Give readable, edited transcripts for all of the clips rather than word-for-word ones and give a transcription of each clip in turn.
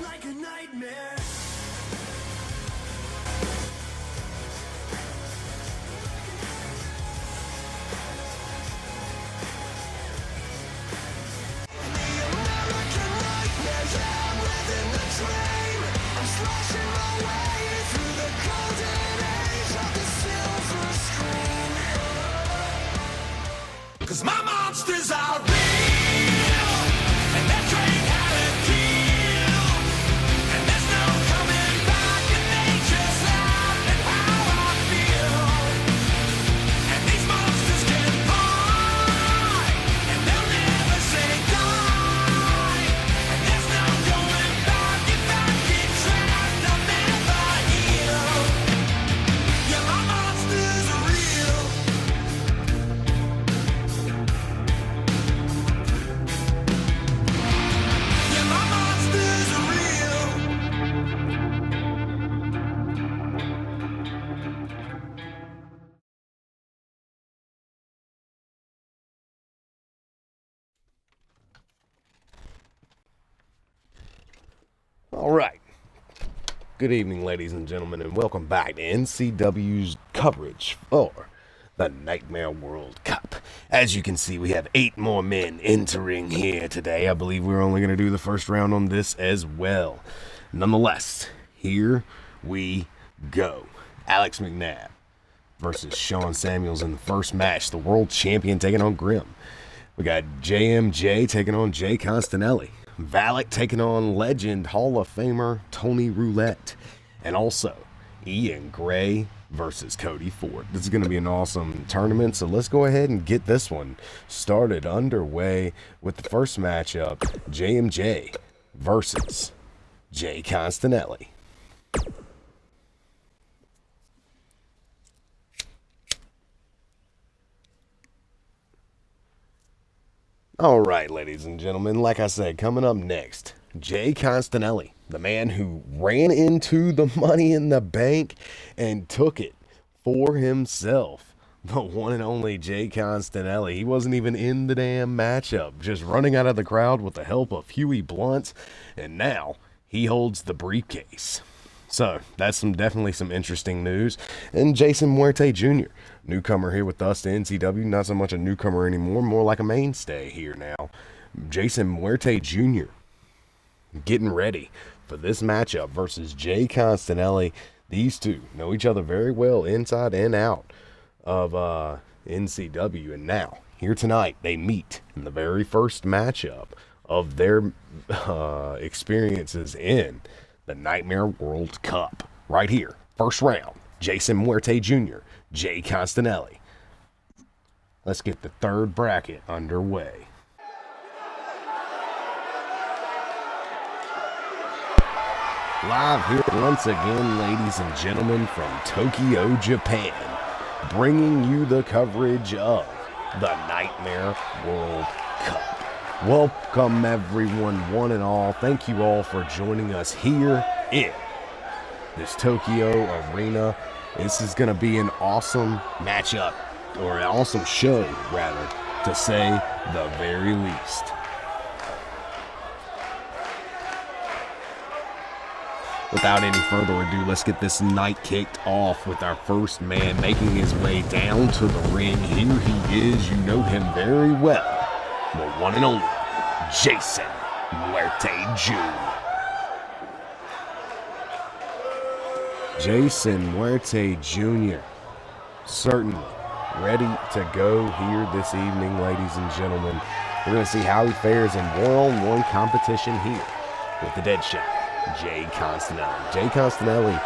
Like a nightmare. Cause my monsters are real, and that train had a kill, and there's no coming back, and they just laugh at how I feel. And these monsters can fly, and they'll never say die, and there's no going back. If I get trapped, I'll never heal. Yeah, my monsters are real. Yeah, my monsters are real. All right. Good evening, ladies and gentlemen, and welcome back to NCW's coverage for the Nightmare World Cup. As you can see, we have 8 more men entering here today. I believe we're only going to do the first round on this as well. Nonetheless, here we go. Alex McNabb versus Sean Samuels in the first match. The world champion taking on Grim. We got JMJ taking on Jay Constanelli. Valak taking on legend Hall of Famer Tony Roulette. And also Ian Gray versus Cody Ford. This is going to be an awesome tournament, so let's go ahead and get this one started underway with the first matchup, JMJ versus Jay Constanelli. All right, ladies and gentlemen, like I said, coming up next, Jay Constanelli, the man who ran into the Money in the Bank and took it for himself. The one and only Jay Constanelli. He wasn't even in the damn matchup, just running out of the crowd with the help of Huey Blunt, and now he holds the briefcase. So that's definitely some interesting news. And Jason Muerte Jr., newcomer here with us to NCW, not so much a newcomer anymore, more like a mainstay here now. Jason Muerte Jr. getting ready for this matchup versus Jay Constanelli. These two know each other very well inside and out of NCW. And now, here tonight, they meet in the very first matchup of their experiences in the Nightmare World Cup. Right here, first round, Jason Muerte Jr., Jay Constanelli. Let's get the third bracket underway. Live here once again, ladies and gentlemen, from Tokyo, Japan, bringing you the coverage of the Nightmare World Cup. Welcome everyone, one and all. Thank you all for joining us here in this Tokyo arena. This is going to be an awesome matchup, or an awesome show, rather, to say the very least. Without any further ado, let's get this night kicked off with our first man making his way down to the ring. Here he is. You know him very well. The one and only Jason Muerte Jr. Jason Muerte Jr. certainly ready to go here this evening, ladies and gentlemen. We're going to see how he fares in one-on-one competition here with the Deadshot, Jay Constanelli. Jay Constanelli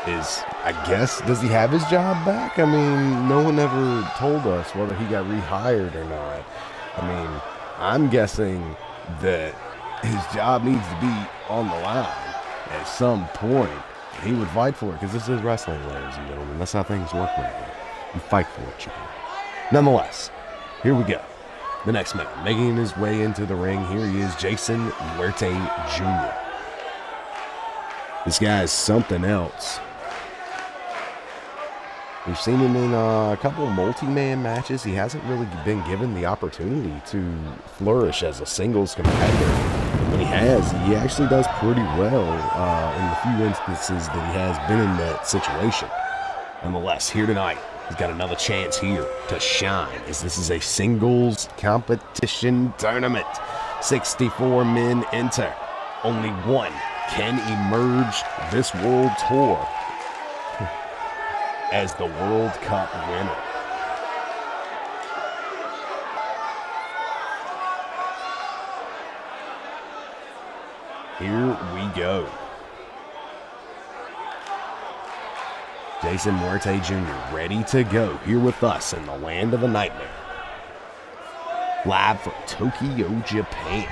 is, I guess, does he have his job back? I mean, no one ever told us whether he got rehired or not. I mean, I'm guessing that his job needs to be on the line at some point. He would fight for it, because this is wrestling, ladies and gentlemen. That's how things work right here. You fight for it, you can. Nonetheless, here we go. The next man, making his way into the ring, here he is, Jason Muerte Jr. This guy is something else. We've seen him in a couple of multi-man matches. He hasn't really been given the opportunity to flourish as a singles competitor. When he has, he actually does pretty well in the few instances that he has been in that situation. Nonetheless, here tonight, he's got another chance here to shine, as this is a singles competition tournament. 64 men enter. Only one can emerge this world tour as the World Cup winner. Here we go. Jason Muerte Jr. ready to go here with us in the land of the Nightmare. Live from Tokyo, Japan.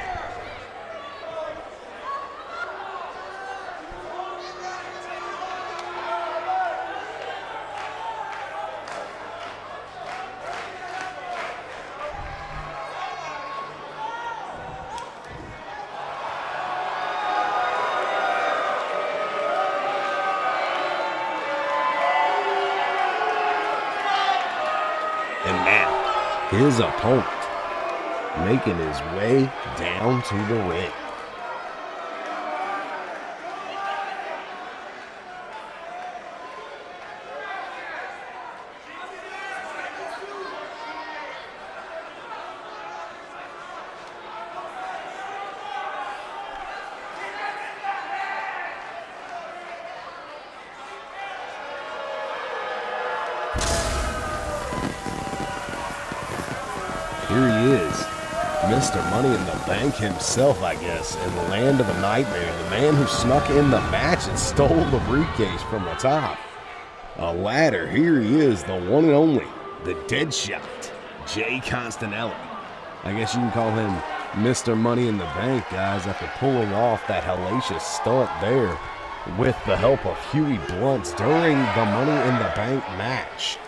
And now, his opponent making his way down to the ring. Here he is, Mr. Money in the Bank himself, I guess, in the land of the Nightmare. The man who snuck in the match and stole the briefcase from the top. A ladder, here he is, the one and only, the Deadshot, Jay Constanelli. I guess you can call him Mr. Money in the Bank, guys, after pulling off that hellacious stunt there with the help of Huey Blunts during the Money in the Bank match.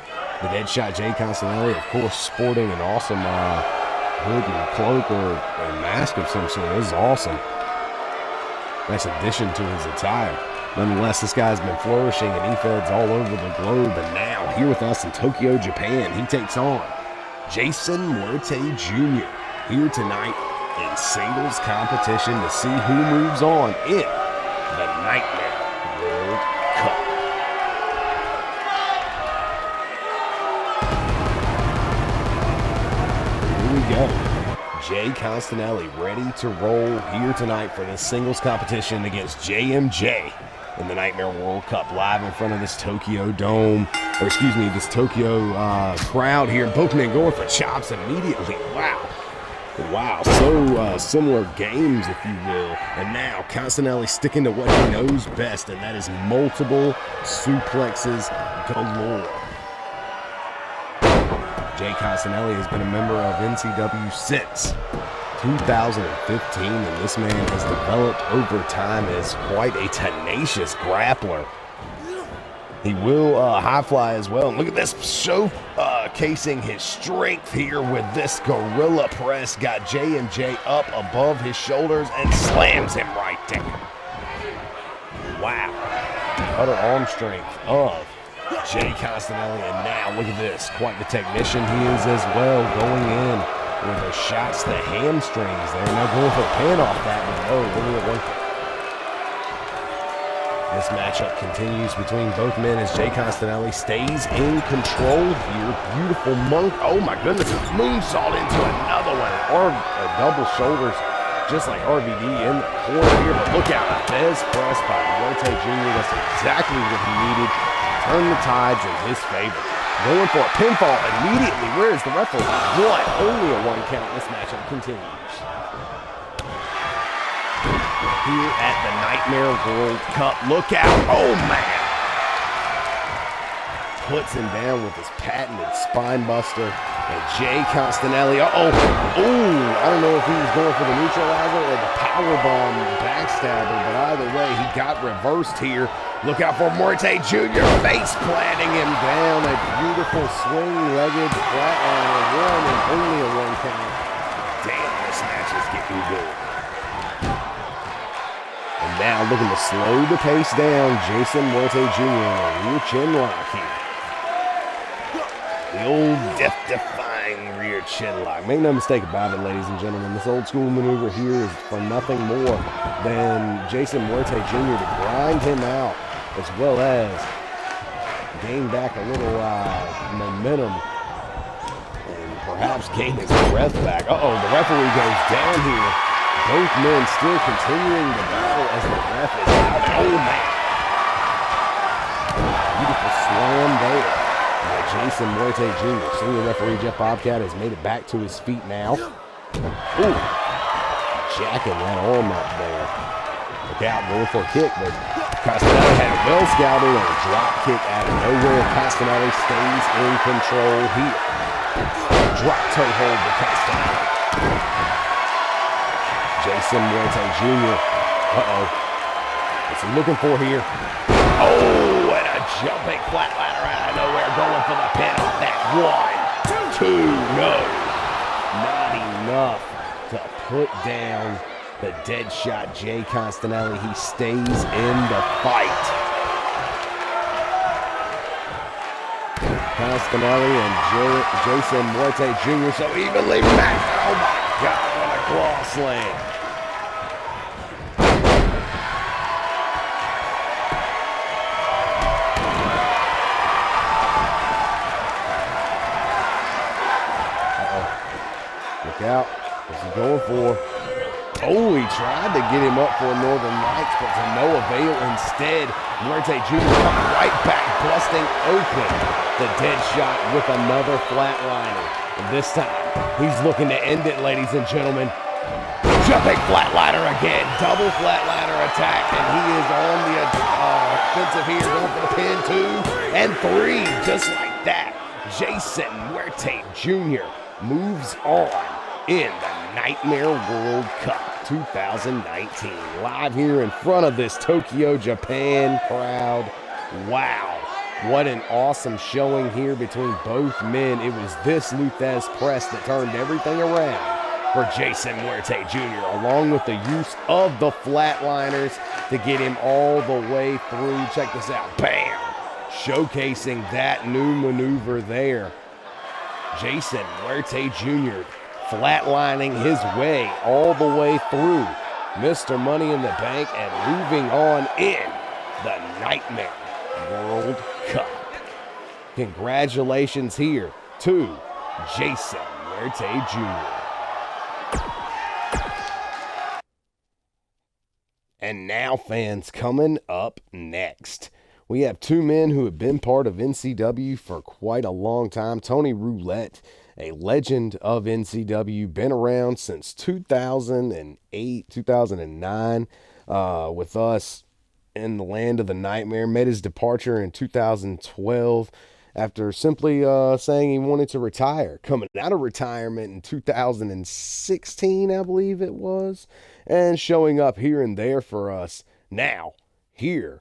The Deadshot Jay Constanelli, of course, sporting an awesome hood and cloak or mask of some sort. This is awesome. Nice addition to his attire. Nonetheless, this guy's been flourishing in E-Feds all over the globe, and now here with us in Tokyo, Japan, he takes on Jason Muerte Jr. here tonight in singles competition to see who moves on in the Nightmare World Cup. Go. Jay Constanelli ready to roll here tonight for this singles competition against JMJ in the Nightmare World Cup, live in front of this Tokyo Dome, or excuse me, this Tokyo crowd here. Both men going for chops immediately. Wow, so similar games, if you will. And now Constanelli sticking to what he knows best, and that is multiple suplexes galore. Jay Constanelli has been a member of NCW since 2015, and this man has developed over time as quite a tenacious grappler. He will high fly as well. And look at this, showcasing his strength here with this gorilla press. Got J&J up above his shoulders and slams him right down. Wow. Utter arm strength of Jay Constanelli, and now look at this. Quite the technician he is as well, going in with those shots to hamstrings there. Now going for a pin off that one. Oh, only at one. This matchup continues between both men as Jay Constanelli stays in control here. Beautiful monk. Oh my goodness, moonsault into another one. Or double shoulders, just like RVD in the corner here. But look out, Fez press by Muerte Jr. That's exactly what he needed. Turn the tides in his favor. Going for a pinfall immediately. Where is the referee? One. Only a one count. This matchup continues. Here at the Nightmare World Cup. Look out. Oh, man. Puts him down with his patented spine buster. And Jay Constanelli. Uh-oh. Ooh, I don't know if he was going for the neutralizer or the powerbomb backstabber, but either way, he got reversed here. Look out for Muerte Jr. face planting him down. A beautiful swing-legged flatliner. One and only a one count. Damn, this match is getting good. And now looking to slow the pace down. Jason Muerte Jr. in a rear chin lock here. The old death-defying rear chin lock. Make no mistake about it, ladies and gentlemen. This old school maneuver here is for nothing more than Jason Muerte Jr. to grind him out, as well as gain back a little momentum and perhaps gain his breath back. Uh-oh, the referee goes down here. Both men still continuing the battle as the ref is out. Oh, man. Beautiful slam there by Jason Muerte Jr. Senior referee Jeff Bobcat has made it back to his feet now. Ooh, jacking that arm up there. Look out, going for a kick, but Castanelli had it well scouted and a drop kick out of nowhere. Castanelli stays in control here. Drop toe hold to Castanelli. Jason Muerte Jr. Uh-oh. What's he looking for here? Oh, and a jumping flatliner out of nowhere, going for the pin off that. 1, 2, no. Not enough to put down the dead shot Jay Castanelli. He stays in the fight. Castanelli and Jason Muerte Jr. so evenly matched. Oh my God, what a claw slam. Out. What's he going for? Oh, he tried to get him up for a Northern Lights, but to no avail. Instead, Muerte Jr. coming right back, busting open the dead shot with another flatliner. And this time, he's looking to end it, ladies and gentlemen. Jumping flatliner again. Double flatliner attack, and he is on the offensive here, going for the pin, 2 and 3, just like that. Jason Muerte Jr. moves on in the Nightmare World Cup 2019. Live here in front of this Tokyo, Japan crowd. Wow, what an awesome showing here between both men. It was this Luthez press that turned everything around for Jason Muerte Jr., along with the use of the flatliners to get him all the way through. Check this out, bam! Showcasing that new maneuver there. Jason Muerte Jr. flatlining his way all the way through Mr. Money in the Bank and moving on in the Nightmare World Cup. Congratulations here to Jason Muerte Jr. And now, fans, coming up next, we have two men who have been part of NCW for quite a long time. Tony Roulette, a legend of NCW, been around since 2008, 2009, with us in the land of the Nightmare. Made his departure in 2012 after simply saying he wanted to retire. Coming out of retirement in 2016, I believe it was, and showing up here and there for us. Now, here,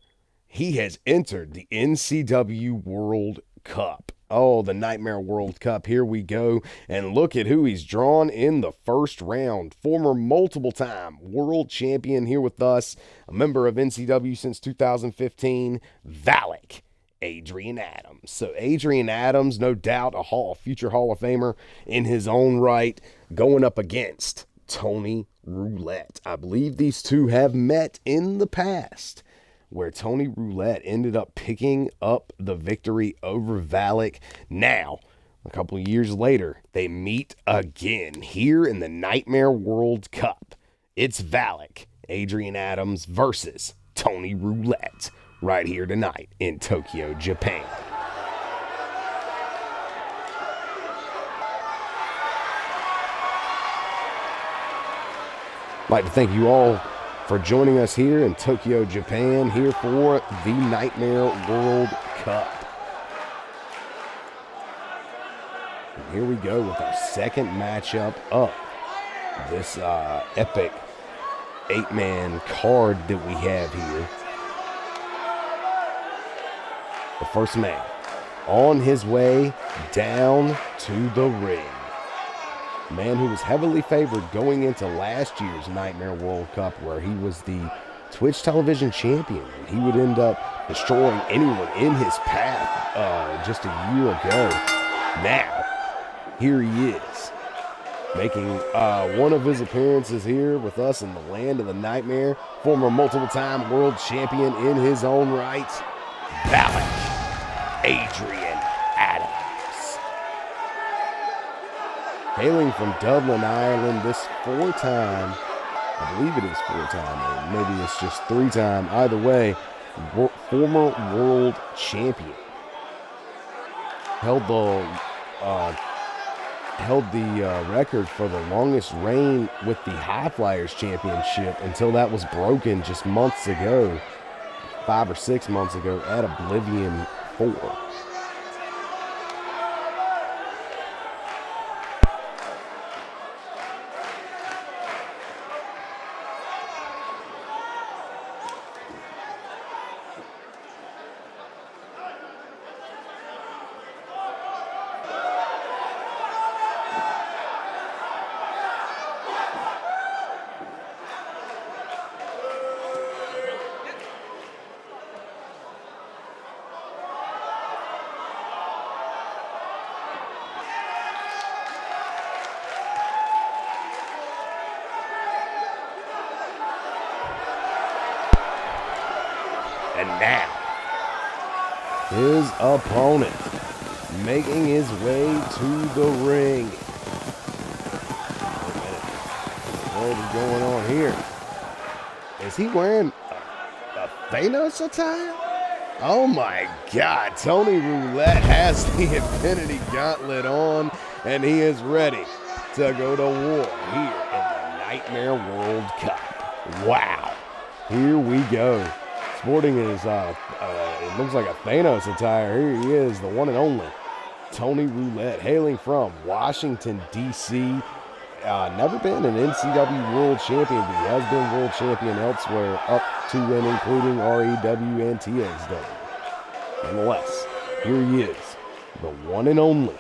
he has entered the NCW World Cup. Oh, the Nightmare World Cup. Here we go. And look at who he's drawn in the first round. Former multiple-time world champion here with us. A member of NCW since 2015. Valak, Adrian Adams. So Adrian Adams, no doubt a future Hall of Famer in his own right, going up against Tony Roulette. I believe these two have met in the past, where Tony Roulette ended up picking up the victory over Valak. Now, a couple of years later, they meet again here in the Nightmare World Cup. It's Valak, Adrian Adams versus Tony Roulette right here tonight in Tokyo, Japan. I'd like to thank you all for joining us here in Tokyo, Japan, here for the Nightmare World Cup. And here we go with our second matchup of this epic 8-man card that we have here. The first man on his way down to the ring. A man who was heavily favored going into last year's Nightmare World Cup, where he was the Twitch television champion, and he would end up destroying anyone in his path just a year ago. Now, here he is, making one of his appearances here with us in the land of the Nightmare. Former multiple-time world champion in his own right, Valak Adrian Adams. Hailing from Dublin, Ireland, this four-time, I believe it is four-time, or maybe it's just three-time, either way, former world champion. Held the record for the longest reign with the High Flyers Championship until that was broken just months ago, 5 or 6 months ago at Oblivion 4. And now, his opponent making his way to the ring. What is going on here? Is he wearing a Thanos attire? Oh my God, Tony Roulette has the Infinity Gauntlet on, and he is ready to go to war here in the Nightmare World Cup. Wow, here we go. Sporting his, it looks like a Thanos attire. Here he is, the one and only Tony Roulette, hailing from Washington, D.C. Never been an NCW World Champion, but he has been World Champion elsewhere, up to and including REW and TXW. Nonetheless, here he is, the one and only,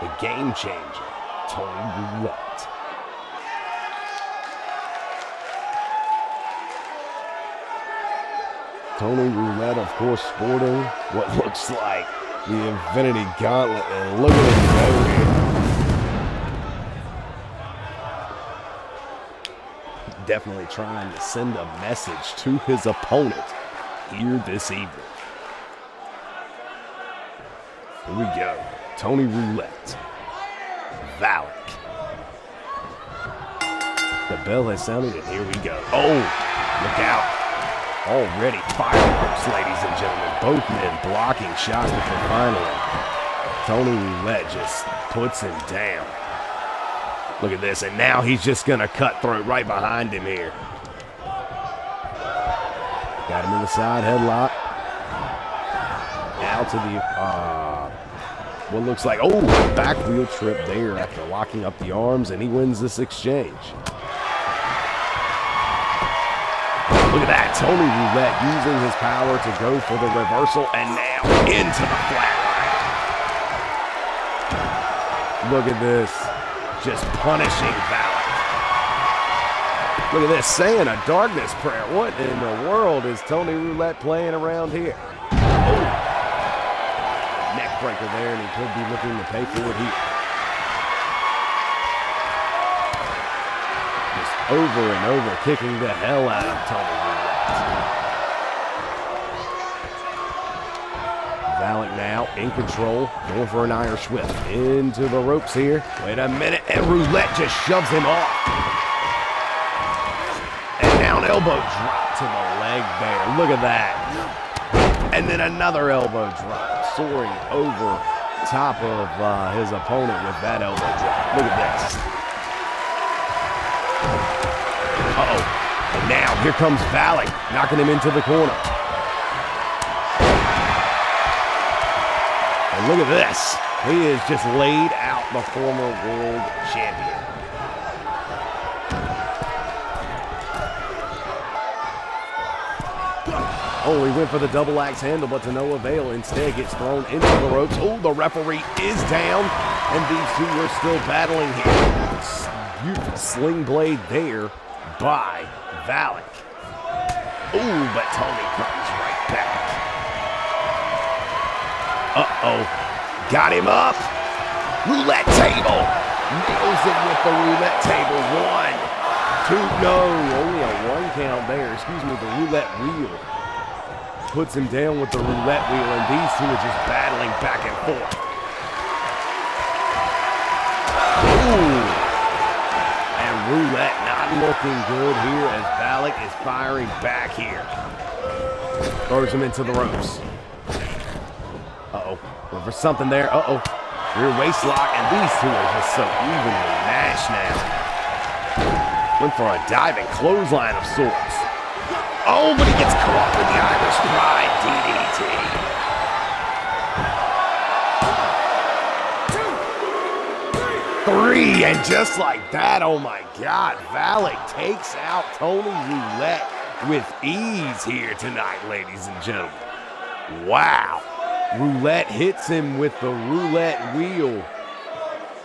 the game changer, Tony Roulette. Tony Roulette, of course, sporting what looks like the Infinity Gauntlet, and look at him go here. Definitely trying to send a message to his opponent here this evening. Here we go. Tony Roulette. Valak. The bell has sounded, and here we go. Oh, look out. Already fireworks, ladies and gentlemen. Both men blocking shots before finally Tony Roulette just puts him down. Look at this, and now he's just going to cutthroat right behind him here. Got him in the side headlock. Now to the, what looks like, back wheel trip there after locking up the arms, and he wins this exchange. Look at that, Tony Roulette using his power to go for the reversal, and now into the flatline. Look at this, just punishing Valak. Look at this, saying a darkness prayer. What in the world is Tony Roulette playing around here? Oh. Neck breaker there, and he could be looking to pay for it here. Over and over, kicking the hell out of Tony Roulette. Valak now in control, going for an Irish whip into the ropes here. Wait a minute, and Roulette just shoves him off. And now an elbow drop to the leg there. Look at that. And then another elbow drop, soaring over top of his opponent with that elbow drop. Look at this. Uh-oh. And now here comes Valak, knocking him into the corner. And look at this. He has just laid out the former world champion. Oh, he went for the double axe handle, but to no avail. Instead, gets thrown into the ropes. Oh, the referee is down, and these two are still battling here. Beautiful sling blade there by Valak. Ooh, but Tony comes right back. Uh-oh. Got him up. Roulette table. Nails it with the roulette table. 1, 2, no. Only a 1 count there. Excuse me, the roulette wheel. Puts him down with the roulette wheel, and these two are just battling back and forth. Ooh. And roulette not looking good here as Valak is firing back here. Throws him into the ropes. Uh-oh. Looking for something there. Uh-oh. Rear waist lock, and these two are just so evenly matched now. Went for a diving clothesline of sorts. Oh, but he gets caught with the Irish Pride DDT. 2, 3, and just like that, oh my God, Valak takes out Tony Roulette with ease here tonight, ladies and gentlemen. Wow. Roulette hits him with the roulette wheel.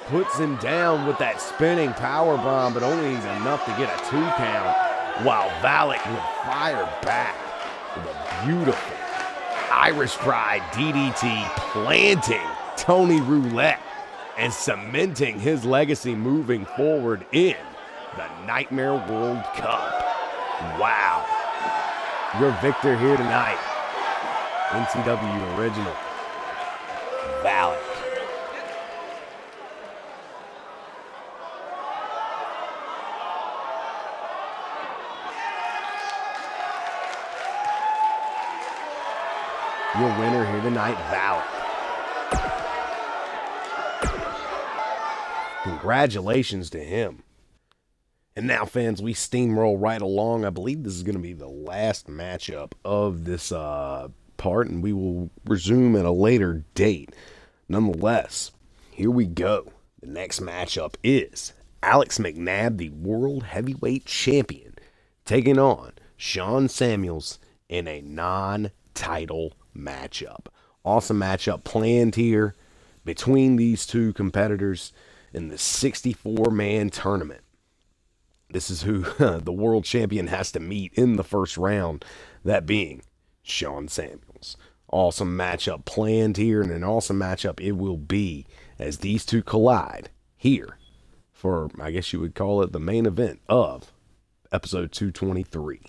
Puts him down with that spinning power bomb, but only enough to get a 2 count. While Valak would fire back with a beautiful Irish Pride DDT, planting Tony Roulette and cementing his legacy moving forward in the Nightmare World Cup. Wow. Your victor here tonight, NCW original, Valak. Your winner here tonight, Valak. Congratulations to him. And now, fans, we steamroll right along. I believe this is going to be the last matchup of this part, and we will resume at a later date. Nonetheless, here we go. The next matchup is Alex McNabb, the World Heavyweight Champion, taking on Sean Samuels in a non-title matchup. Awesome matchup planned here between these two competitors in the 64-man tournament. This is who the world champion has to meet in the first round, that being Sean Samuels. Awesome matchup planned here, and an awesome matchup it will be as these two collide here for, I guess you would call it, the main event of episode 223.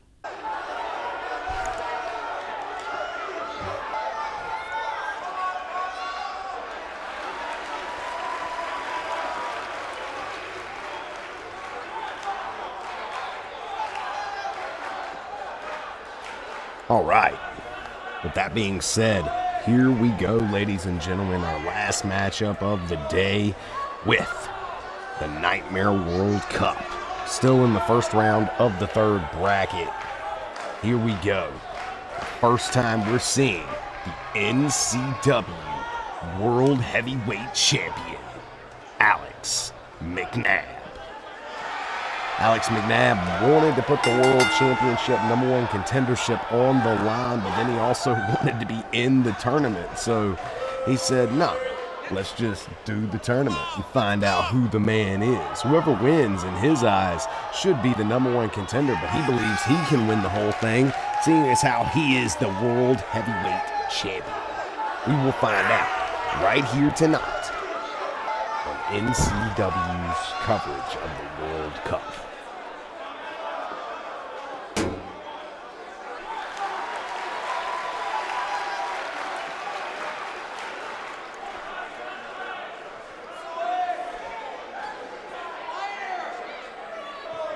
All right, with that being said, here we go, ladies and gentlemen, our last matchup of the day with the Nightmare World Cup. Still in the first round of the third bracket. Here we go. The first time we're seeing the NCW World Heavyweight Champion, Alex McNabb. Alex McNabb wanted to put the World Championship #1 contendership on the line, but then he also wanted to be in the tournament. So he said, no, let's just do the tournament and find out who the man is. Whoever wins, in his eyes, should be the #1 contender, but he believes he can win the whole thing, seeing as how he is the World Heavyweight Champion. We will find out right here tonight on NCW's coverage of the World Cup.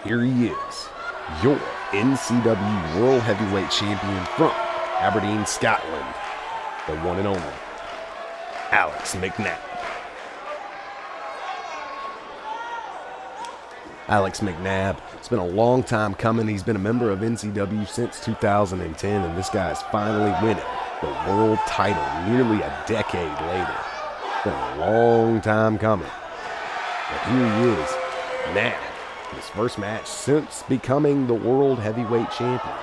Here he is, your NCW World Heavyweight Champion from Aberdeen, Scotland, the one and only Alex McNabb. Alex McNabb, it's been a long time coming. He's been a member of NCW since 2010, and this guy's finally winning the world title nearly a decade later. It's been a long time coming. But here he is now. His first match since becoming the World Heavyweight Champion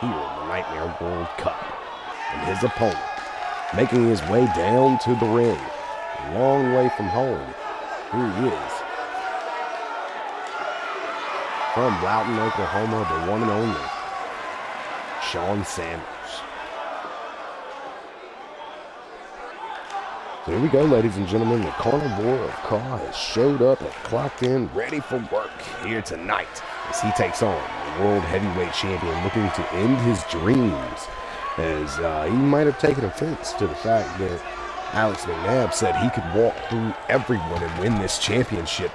here in the Nightmare World Cup. And his opponent making his way down to the ring, a long way from home. Here he is. From Loudoun, Oklahoma, the one and only Sean Samuels. Here we go, ladies and gentlemen. The Carnivore of Caw has showed up and clocked in, ready for work here tonight as he takes on the World Heavyweight Champion, looking to end his dreams, as he might have taken offense to the fact that Alex McNabb said he could walk through everyone and win this championship,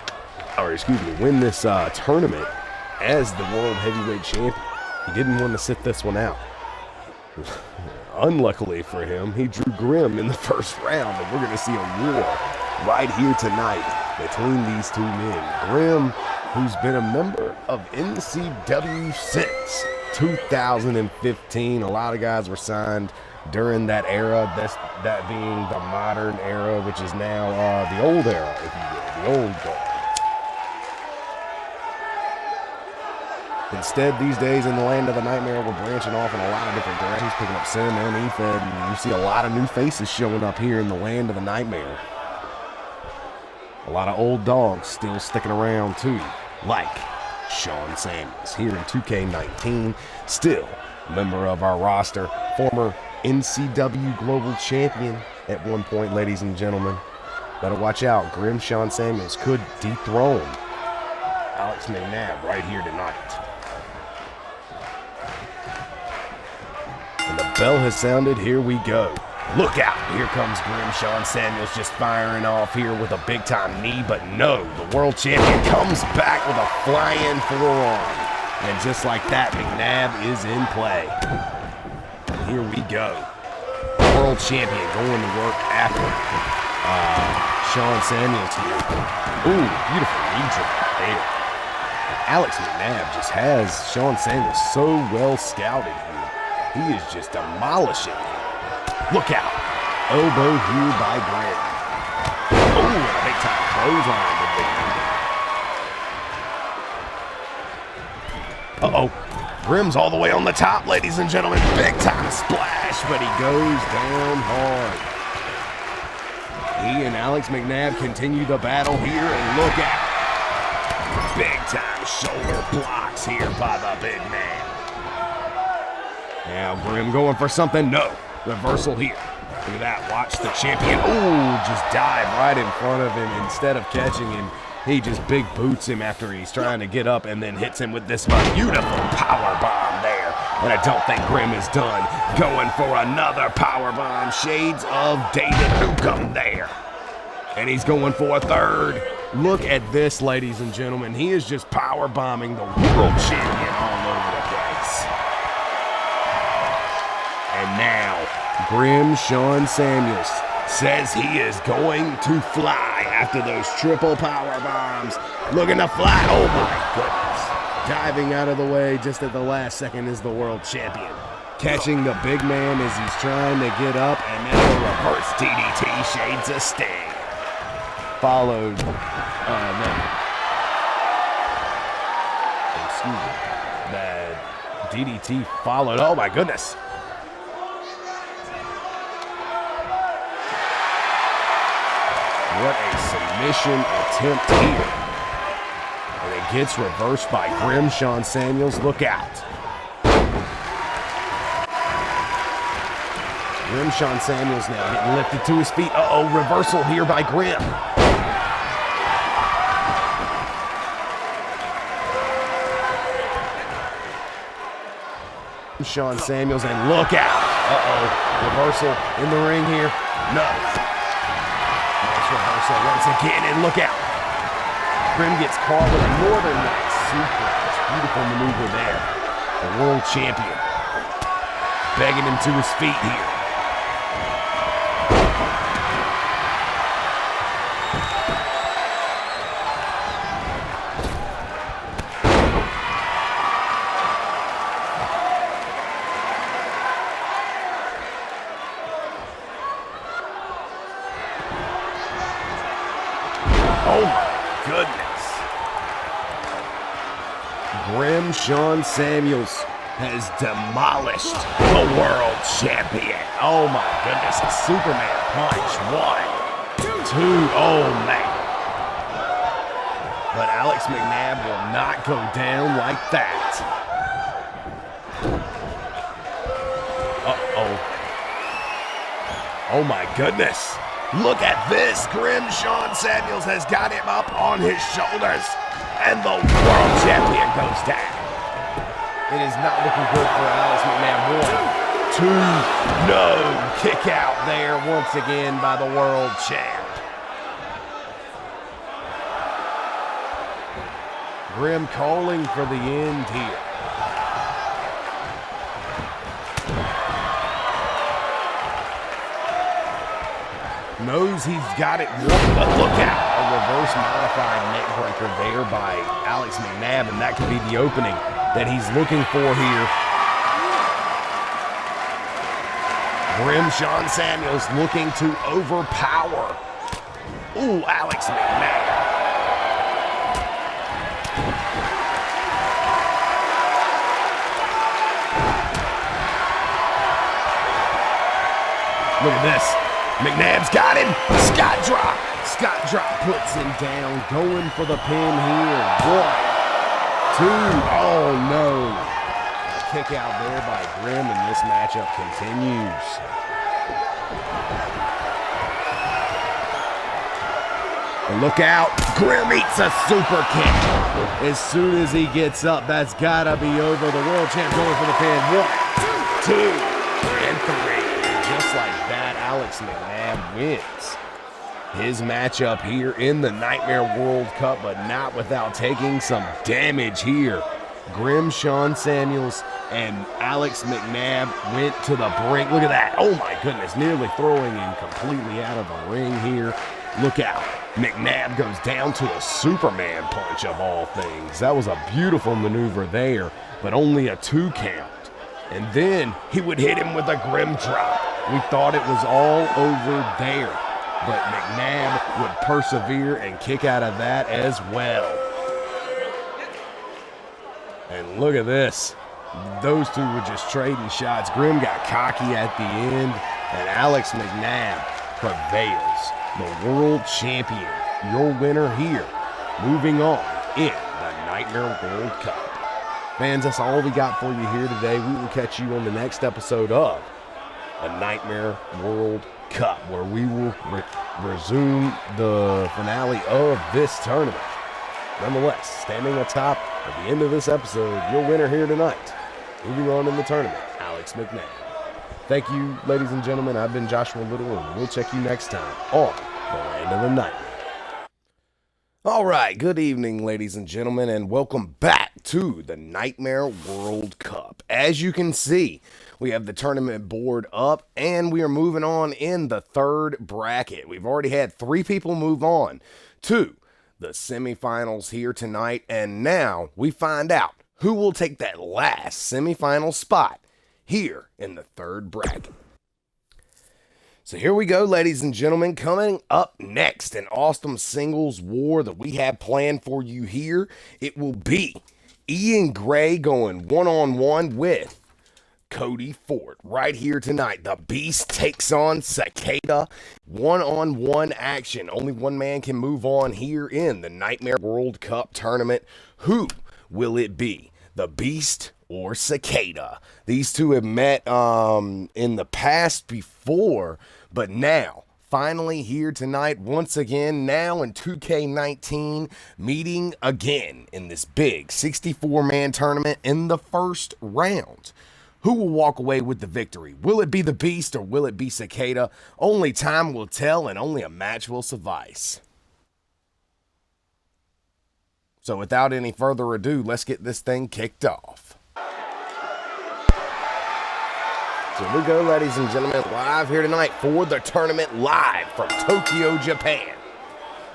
or excuse me, win this tournament as the World Heavyweight Champion. He didn't want to sit this one out. Unluckily for him, he drew Grim in the first round, and we're going to see a war right here tonight between these two men. Grim, who's been a member of NCW since 2015. A lot of guys were signed during that era, that being the modern era, which is now the old era, if you will, the old guard. Instead, these days in the land of the Nightmare, we're branching off in a lot of different directions, picking up Sim and Ethan, and you see a lot of new faces showing up here in the land of the Nightmare. A lot of old dogs still sticking around too, like Sean Samuels here in 2K19, still a member of our roster, former NCW Global Champion at one point, ladies and gentlemen. Better watch out, Grim Sean Samuels could dethrone Alex McNabb right here tonight. And the bell has sounded, here we go. Look out, here comes Grim Sean Samuels just firing off here with a big time knee, but no, the world champion comes back with a flying forearm. And just like that, McNabb is in play. Here we go. World champion going to work after Sean Samuels here. Ooh, beautiful knee drop there. Alex McNabb just has Sean Samuels so well scouted here. He is just demolishing him. Look out. Elbow here by Grim. Oh, and a big time clothesline to victory. Uh-oh. Grim's all the way on the top, ladies and gentlemen. Big time splash, but he goes down hard. He and Alex McNabb continue the battle here, and look out. Big time shoulder blocks here by the big man. Now Grim going for something. No. Reversal here. Look at that. Watch the champion. Ooh, just dive right in front of him. Instead of catching him, he just big boots him after he's trying to get up and then hits him with this beautiful power bomb there. And I don't think Grim is done. Going for another power bomb. Shades of David Newcomb there. And he's going for a third. Look at this, ladies and gentlemen. He is just power bombing the world champion all over the place. And now, Grim Sean Samuels says he is going to fly after those triple power bombs. Looking to fly. Oh my goodness. Diving out of the way just at the last second is the world champion. Catching the big man as he's trying to get up, and then a reverse DDT, shades of Sting. Followed, that DDT followed. Oh my goodness. What a submission attempt here. And it gets reversed by Grim Sean Samuels. Look out. Grim Sean Samuels now getting lifted to his feet. Uh-oh, reversal here by Grim. Sean Samuels, and look out. Uh-oh, reversal in the ring here. No. Reversal once again, and look out. Grim gets caught with a Northern Lights suplex. Beautiful maneuver there. The world champion begging him to his feet here. Oh my goodness. Grim Sean Samuels has demolished the world champion. Oh my goodness. A Superman punch. 1, 2. Oh man. But Alex McNabb will not go down like that. Uh-oh. Oh my goodness. Look at this. Grim Sean Samuels has got him up on his shoulders. And the world champion goes down. It is not looking good for Alex McNabb. 1, 2, no. Kick out there once again by the world champ. Grim calling for the end here. Knows he's got it won, but look out. A reverse modified neck breaker there by Alex McNabb, and that could be the opening that he's looking for here. Grim Sean Samuels looking to overpower. Ooh, Alex McNabb. Look at this. McNabb's got him. Scott drop. Scott drop puts him down. Going for the pin here. 1, 2. Oh, no. A kick out there by Grim, and this matchup continues. And look out. Grim eats a super kick. As soon as he gets up, that's got to be over. The world champ going for the pin. 1, 2, and 3. Just like that, Alex McNabb wins his matchup here in the Nightmare World Cup, but not without taking some damage here. Grim Sean Samuels and Alex McNabb went to the brink. Look at that. Oh my goodness, nearly throwing him completely out of the ring here. Look out. McNabb goes down to a Superman punch of all things. That was a beautiful maneuver there, but only a 2 count. And then he would hit him with a Grim drop. We thought it was all over there, but McNabb would persevere and kick out of that as well. And look at this. Those two were just trading shots. Grim got cocky at the end, and Alex McNabb prevails. The world champion, your winner here, moving on in the Nightmare World Cup. Fans, that's all we got for you here today. We will catch you on the next episode of the Nightmare World Cup, where we will resume the finale of this tournament. Nonetheless, standing atop at the end of this episode, your winner here tonight, moving on in the tournament, Alex McNabb. Thank you, ladies and gentlemen. I've been Joshua Little, and we'll check you next time on the Land of the Nightmare. All right, good evening, ladies and gentlemen, and welcome back to the Nightmare World Cup. As you can see, we have the tournament board up, and we are moving on in the third bracket. We've already had 3 people move on to the semifinals here tonight, and now we find out who will take that last semifinal spot here in the third bracket. So here we go, ladies and gentlemen. Coming up next, an awesome singles war that we have planned for you here. It will be Ian Gray going one-on-one with Cody Ford right here tonight. The Beast takes on Cicada. One-on-one action. Only one man can move on here in the Nightmare World Cup tournament. Who will it be? The Beast or Cicada? These two have met in the past before, but now, finally here tonight, once again, now in 2K19, meeting again in this big 64-man tournament in the first round. Who will walk away with the victory? Will it be the Beast or will it be Cicada? Only time will tell, and only a match will suffice. So without any further ado, let's get this thing kicked off. So here we go, ladies and gentlemen, live here tonight for the tournament, live from Tokyo, Japan.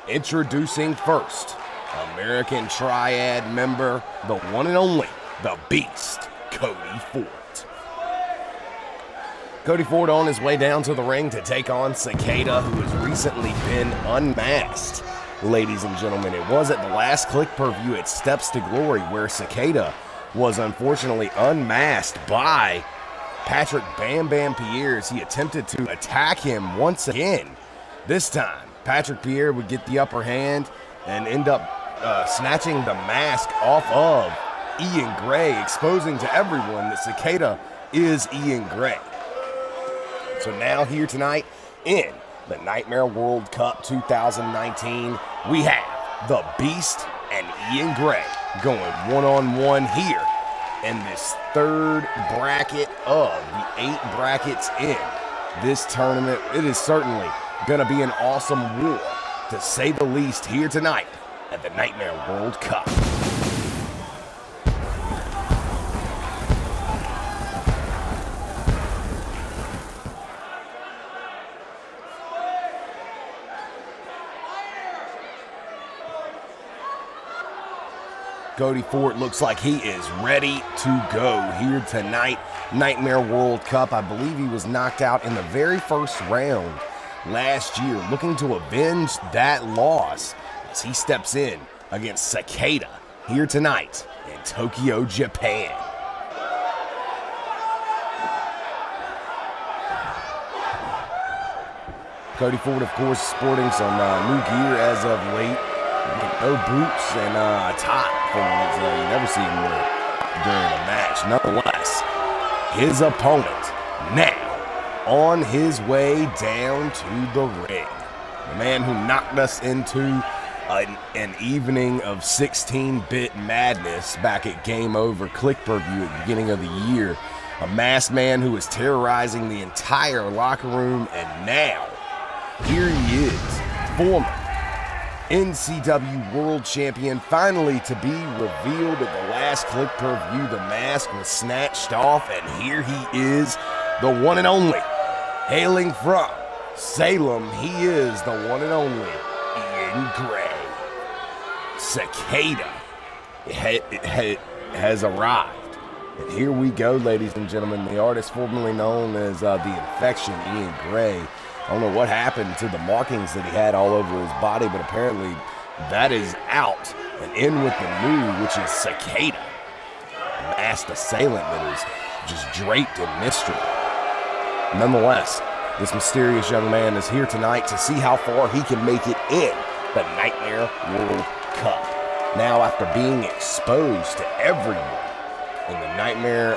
Introducing first, American Triad member, the one and only, the Beast, Cody Ford. Cody Ford on his way down to the ring to take on Cicada, who has recently been unmasked. Ladies and gentlemen, it was at the last Click Per View at Steps to Glory where Cicada was unfortunately unmasked by Patrick Bam Bam Pierre as he attempted to attack him once again. This time, Patrick Pierre would get the upper hand and end up snatching the mask off of Ian Gray, exposing to everyone that Cicada is Ian Gray. So now here tonight in the Nightmare World Cup 2019, we have the Beast and Ian Gray going one-on-one here in this third bracket of the 8 brackets in this tournament. It is certainly going to be an awesome war, to say the least, here tonight at the Nightmare World Cup. Cody Ford looks like he is ready to go here tonight. Nightmare World Cup. I believe he was knocked out in the very first round last year, looking to avenge that loss as he steps in against Cicada here tonight in Tokyo, Japan. Cody Ford, of course, sporting some new gear as of late. No boots and a top for once. You never see him wear during a match. Nonetheless, his opponent now on his way down to the ring. The man who knocked us into an evening of 16-bit madness back at Game Over Click Per View at the beginning of the year. A masked man who was terrorizing the entire locker room, and now here he is, former NCW World Champion, finally to be revealed at the last Click Per View. The mask was snatched off, and here he is, the one and only, hailing from Salem. He is the one and only Ian Gray. Cicada has arrived, and here we go, ladies and gentlemen. The artist formerly known as the Infection, Ian Gray. I don't know what happened to the markings that he had all over his body, but apparently that is out and in with the new, which is Cicada, a masked assailant that is just draped in mystery. Nonetheless, this mysterious young man is here tonight to see how far he can make it in the Nightmare World Cup. Now, after being exposed to everyone in the Nightmare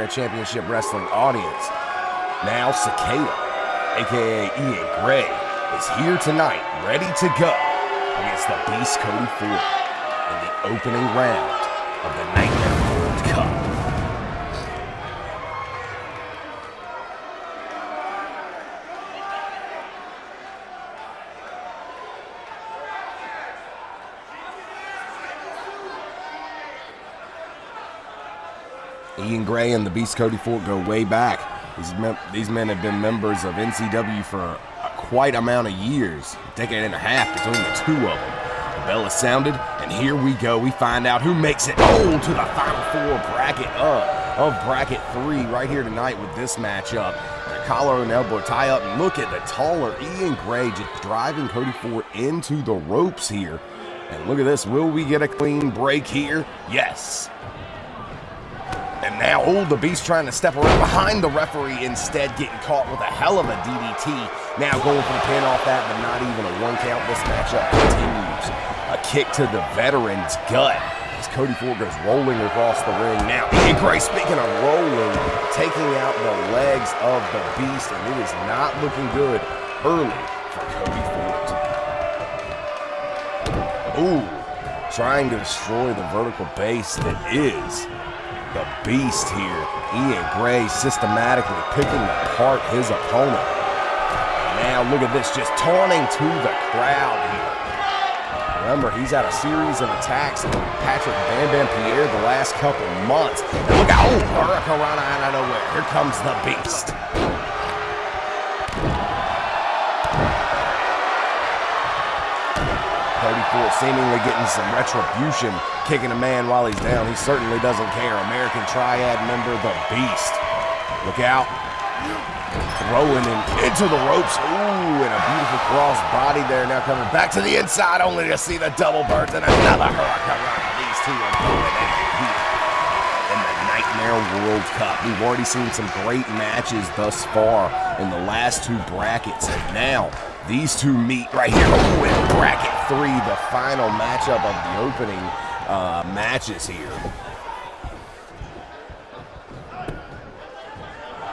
Championship Wrestling audience, now Cicada, aka Ian Gray, is here tonight, ready to go against the Beast Cody Ford in the opening round of the Nightmare World Cup. Ian Gray and the Beast Cody Ford go way back. These men have been members of NCW for quite amount of years, a decade and a half between the two of them. The bell is sounded, and here we go. We find out who makes it to the Final Four bracket of Bracket 3 right here tonight with this matchup. A collar and elbow tie-up, and look at the taller Ian Gray just driving Cody Ford into the ropes here. And look at this. Will we get a clean break here? Yes. And now, the Beast trying to step around behind the referee, instead getting caught with a hell of a DDT. Now going for the pin off that, but not even a 1 count. This matchup continues. A kick to the veteran's gut as Cody Ford goes rolling across the ring. Now, Ian Gray, speaking of rolling, taking out the legs of the Beast, and it is not looking good early for Cody Ford. Trying to destroy the vertical base that is the Beast here. Ian Gray systematically picking apart his opponent. Now look at this, just taunting to the crowd here. Remember, he's had a series of attacks on Patrick Bam Bam Pierre the last couple months. And look out, Hurricanrana out of nowhere. Here comes the Beast. Cody Ford seemingly getting some retribution, kicking a man while he's down. He certainly doesn't care. American Triad member, the Beast. Look out. Throwing him into the ropes. And a beautiful cross body there. Now coming back to the inside, only to see the double birds and another Hurricanrana. These two are going at it here in the Nightmare World Cup. We've already seen some great matches thus far in the last 2 brackets, and now these two meet right here in bracket 3, the final matchup of the opening matches here.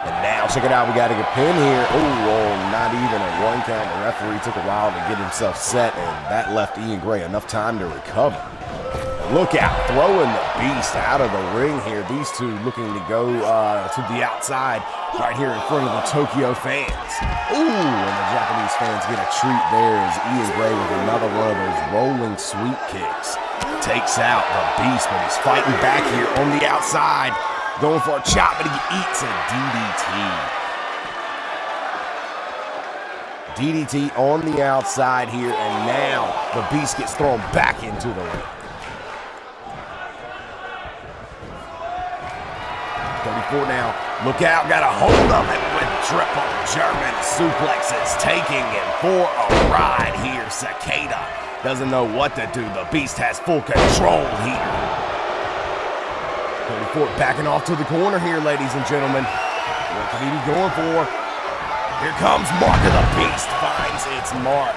And now now, check it out. We got to get pinned here. Oh, not even a 1 count. The referee took a while to get himself set, and that left Ian Gray enough time to recover. Look out, throwing the beast out of the ring here. These two looking to go to the outside right here in front of the Tokyo fans. Ooh, and the Japanese fans get a treat there as Ian Gray with another one of those rolling sweep kicks takes out the beast, but he's fighting back here on the outside. Going for a chop, but he eats a DDT. DDT on the outside here, and now the beast gets thrown back into the ring. 34 now. Look out, got a hold of it with triple German suplexes, taking him for a ride here. Cicada doesn't know what to do. The beast has full control here. 34 backing off to the corner here, ladies and gentlemen. What could he be going for? Here comes Mark of the Beast, finds its mark.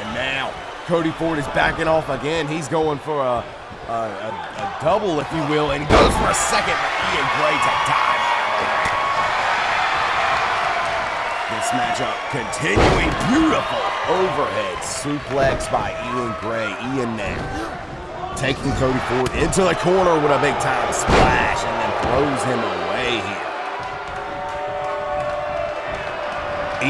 And now, Cody Ford is backing off again. He's going for a double, if you will, and goes for a second, but Ian Gray to dive out of the way. This matchup continuing. Beautiful overhead suplex by Ian Gray. Ian now taking Cody Ford into the corner with a big time splash and then throws him away here.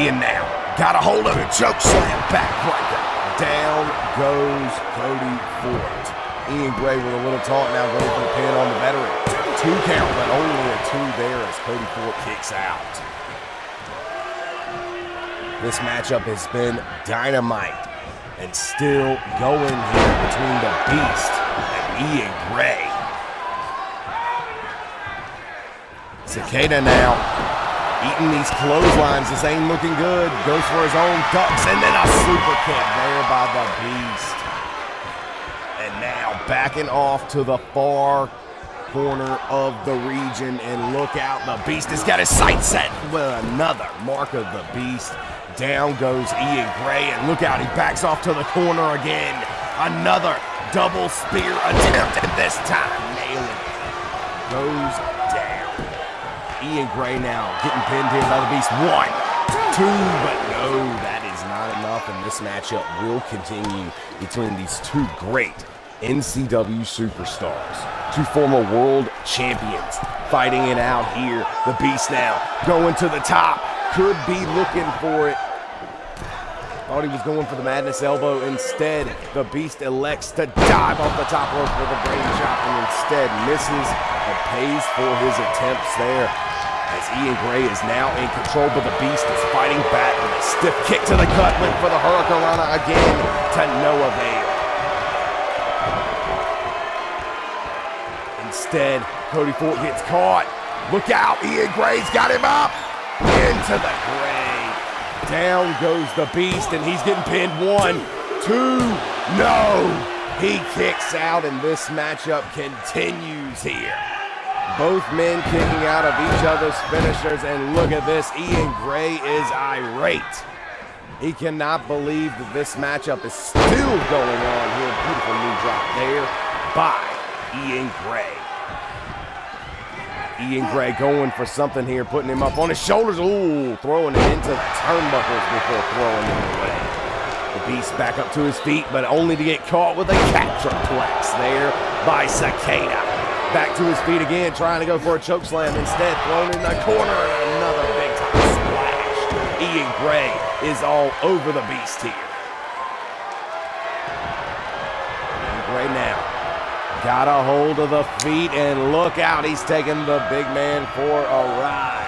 Ian now got a hold of it, choke slam, backbreaker. Down goes Cody Ford. Ian Gray with a little taunt now going for the pin on the veteran. 2 count, but only a 2 there as Cody Ford kicks out. This matchup has been dynamite and still going here between the Beast and Ian Gray. Cicada now eating these clotheslines. This ain't looking good. Goes for his own ducks and then a super kick there by the Beast. And now backing off to the far corner of the region, and look out, the Beast has got his sights set with another mark of the Beast. Down goes Ian Gray, and look out, he backs off to the corner again. Another double spear attempt, and this time nailing it. Goes down. Ian Gray now getting pinned here by the Beast. 1, 2, but no, that is not enough, and this matchup will continue between these two great NCW superstars. 2 former world champions fighting it out here. The Beast now going to the top. Could be looking for it. Thought he was going for the Madness Elbow. Instead, the Beast elects to dive off the top rope with a brain chop and instead misses and pays for his attempts there. As Ian Gray is now in control, but the Beast is fighting back with a stiff kick to the gut. Went for the Hurricanrana again to no avail. Instead, Cody Ford gets caught. Look out, Ian Gray's got him up. Into the grave. Down goes the Beast, and he's getting pinned. 1, 2, no. He kicks out, and this matchup continues here. Both men kicking out of each other's finishers, and look at this. Ian Gray is irate. He cannot believe that this matchup is still going on here. Beautiful knee drop there by Ian Gray. Ian Gray going for something here, putting him up on his shoulders. Ooh, throwing him into the turnbuckles before throwing him away. The Beast back up to his feet, but only to get caught with a catcherplex there by Cicada. Back to his feet again, trying to go for a chokeslam. Instead, thrown in the corner and another big time splash. Ian Gray is all over the Beast here. Ian Gray now got a hold of the feet, and look out, he's taking the big man for a ride.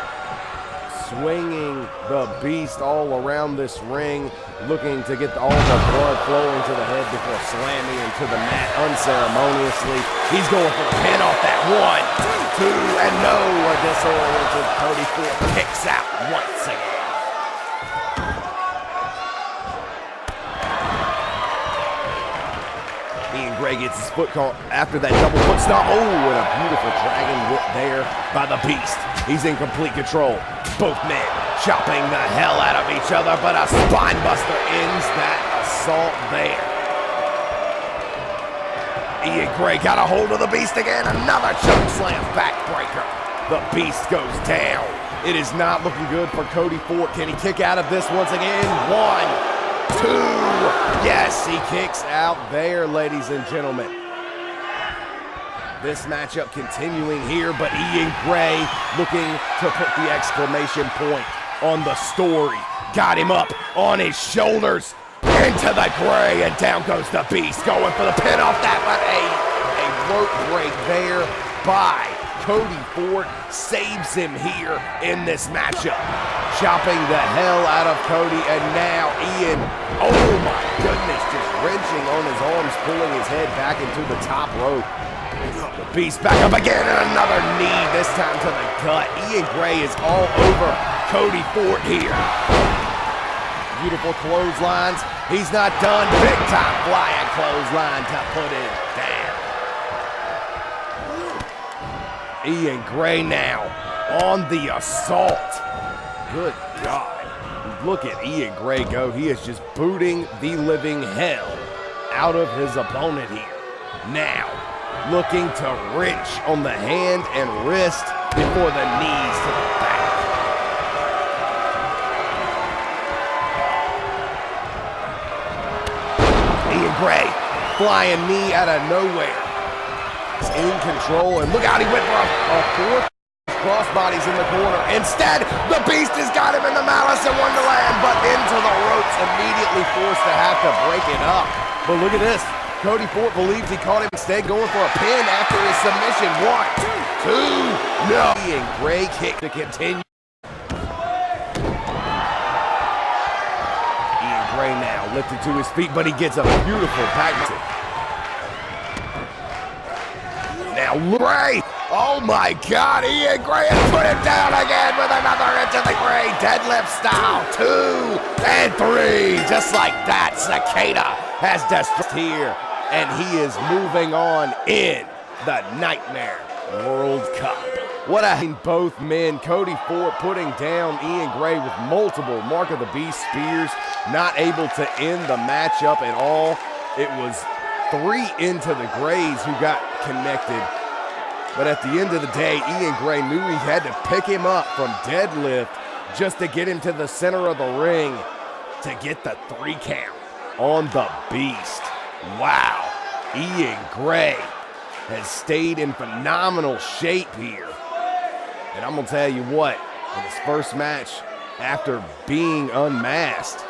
Swinging the Beast all around this ring, looking to get all the blood flowing to the head before slamming him to the mat unceremoniously. He's going for the pin off that. 1, 2, and no, a disoriented Cody Ford kicks out once again. Ian Gray gets his foot caught after that double foot stomp. Oh, and a beautiful dragon whip there by the Beast. He's in complete control. Both men chopping the hell out of each other, but a spine buster ends that assault there. Ian Gray got a hold of the Beast again. Another choke slam backbreaker. The Beast goes down. It is not looking good for Cody Ford. Can he kick out of this once again? 1, 2. Yes, he kicks out there, ladies and gentlemen. This matchup continuing here, but Ian Gray looking to put the exclamation point on the story. Got him up on his shoulders. Into the Gray, and down goes the Beast. Going for the pin off that one. A rope break there by Cody Ford saves him here in this matchup. Chopping the hell out of Cody, and now Ian, oh my goodness, just wrenching on his arms, pulling his head back into the top rope. The Beast back up again, and another knee, this time to the gut. Ian Gray is all over Cody Ford here. Beautiful clotheslines. He's not done. Big time flying clothesline to put it down. Ian Gray now on the assault. Good God. Look at Ian Gray go. He is just booting the living hell out of his opponent here. Now, looking to wrench on the hand and wrist before the knees to the back. Ian Gray, flying knee out of nowhere. He's in control, and look out, he went for a fourth crossbodies in the corner. Instead, the Beast has got him in the Malice in Wonderland, but into the ropes, immediately forced to have to break it up. But look at this. Cody Ford believes he caught him instead, going for a pin after his submission. 1, 2, no. Ian Gray kick to continue. Gray now lifted to his feet, but he gets a beautiful back. Now Gray, oh my God, Ian Gray has put him down again with another into the Gray deadlift style. 2 and 3, just like that. Cicada has destroyed here, and he is moving on in the Nightmare World Cup. What both men, Cody Ford putting down Ian Gray with multiple Mark of the Beast spears, not able to end the matchup at all. It was 3 into the Grays who got connected. But at the end of the day, Ian Gray knew he had to pick him up from deadlift just to get him to the center of the ring to get the 3 count on the Beast. Wow, Ian Gray has stayed in phenomenal shape here. And I'm going to tell you what, in his first match after being unmasked,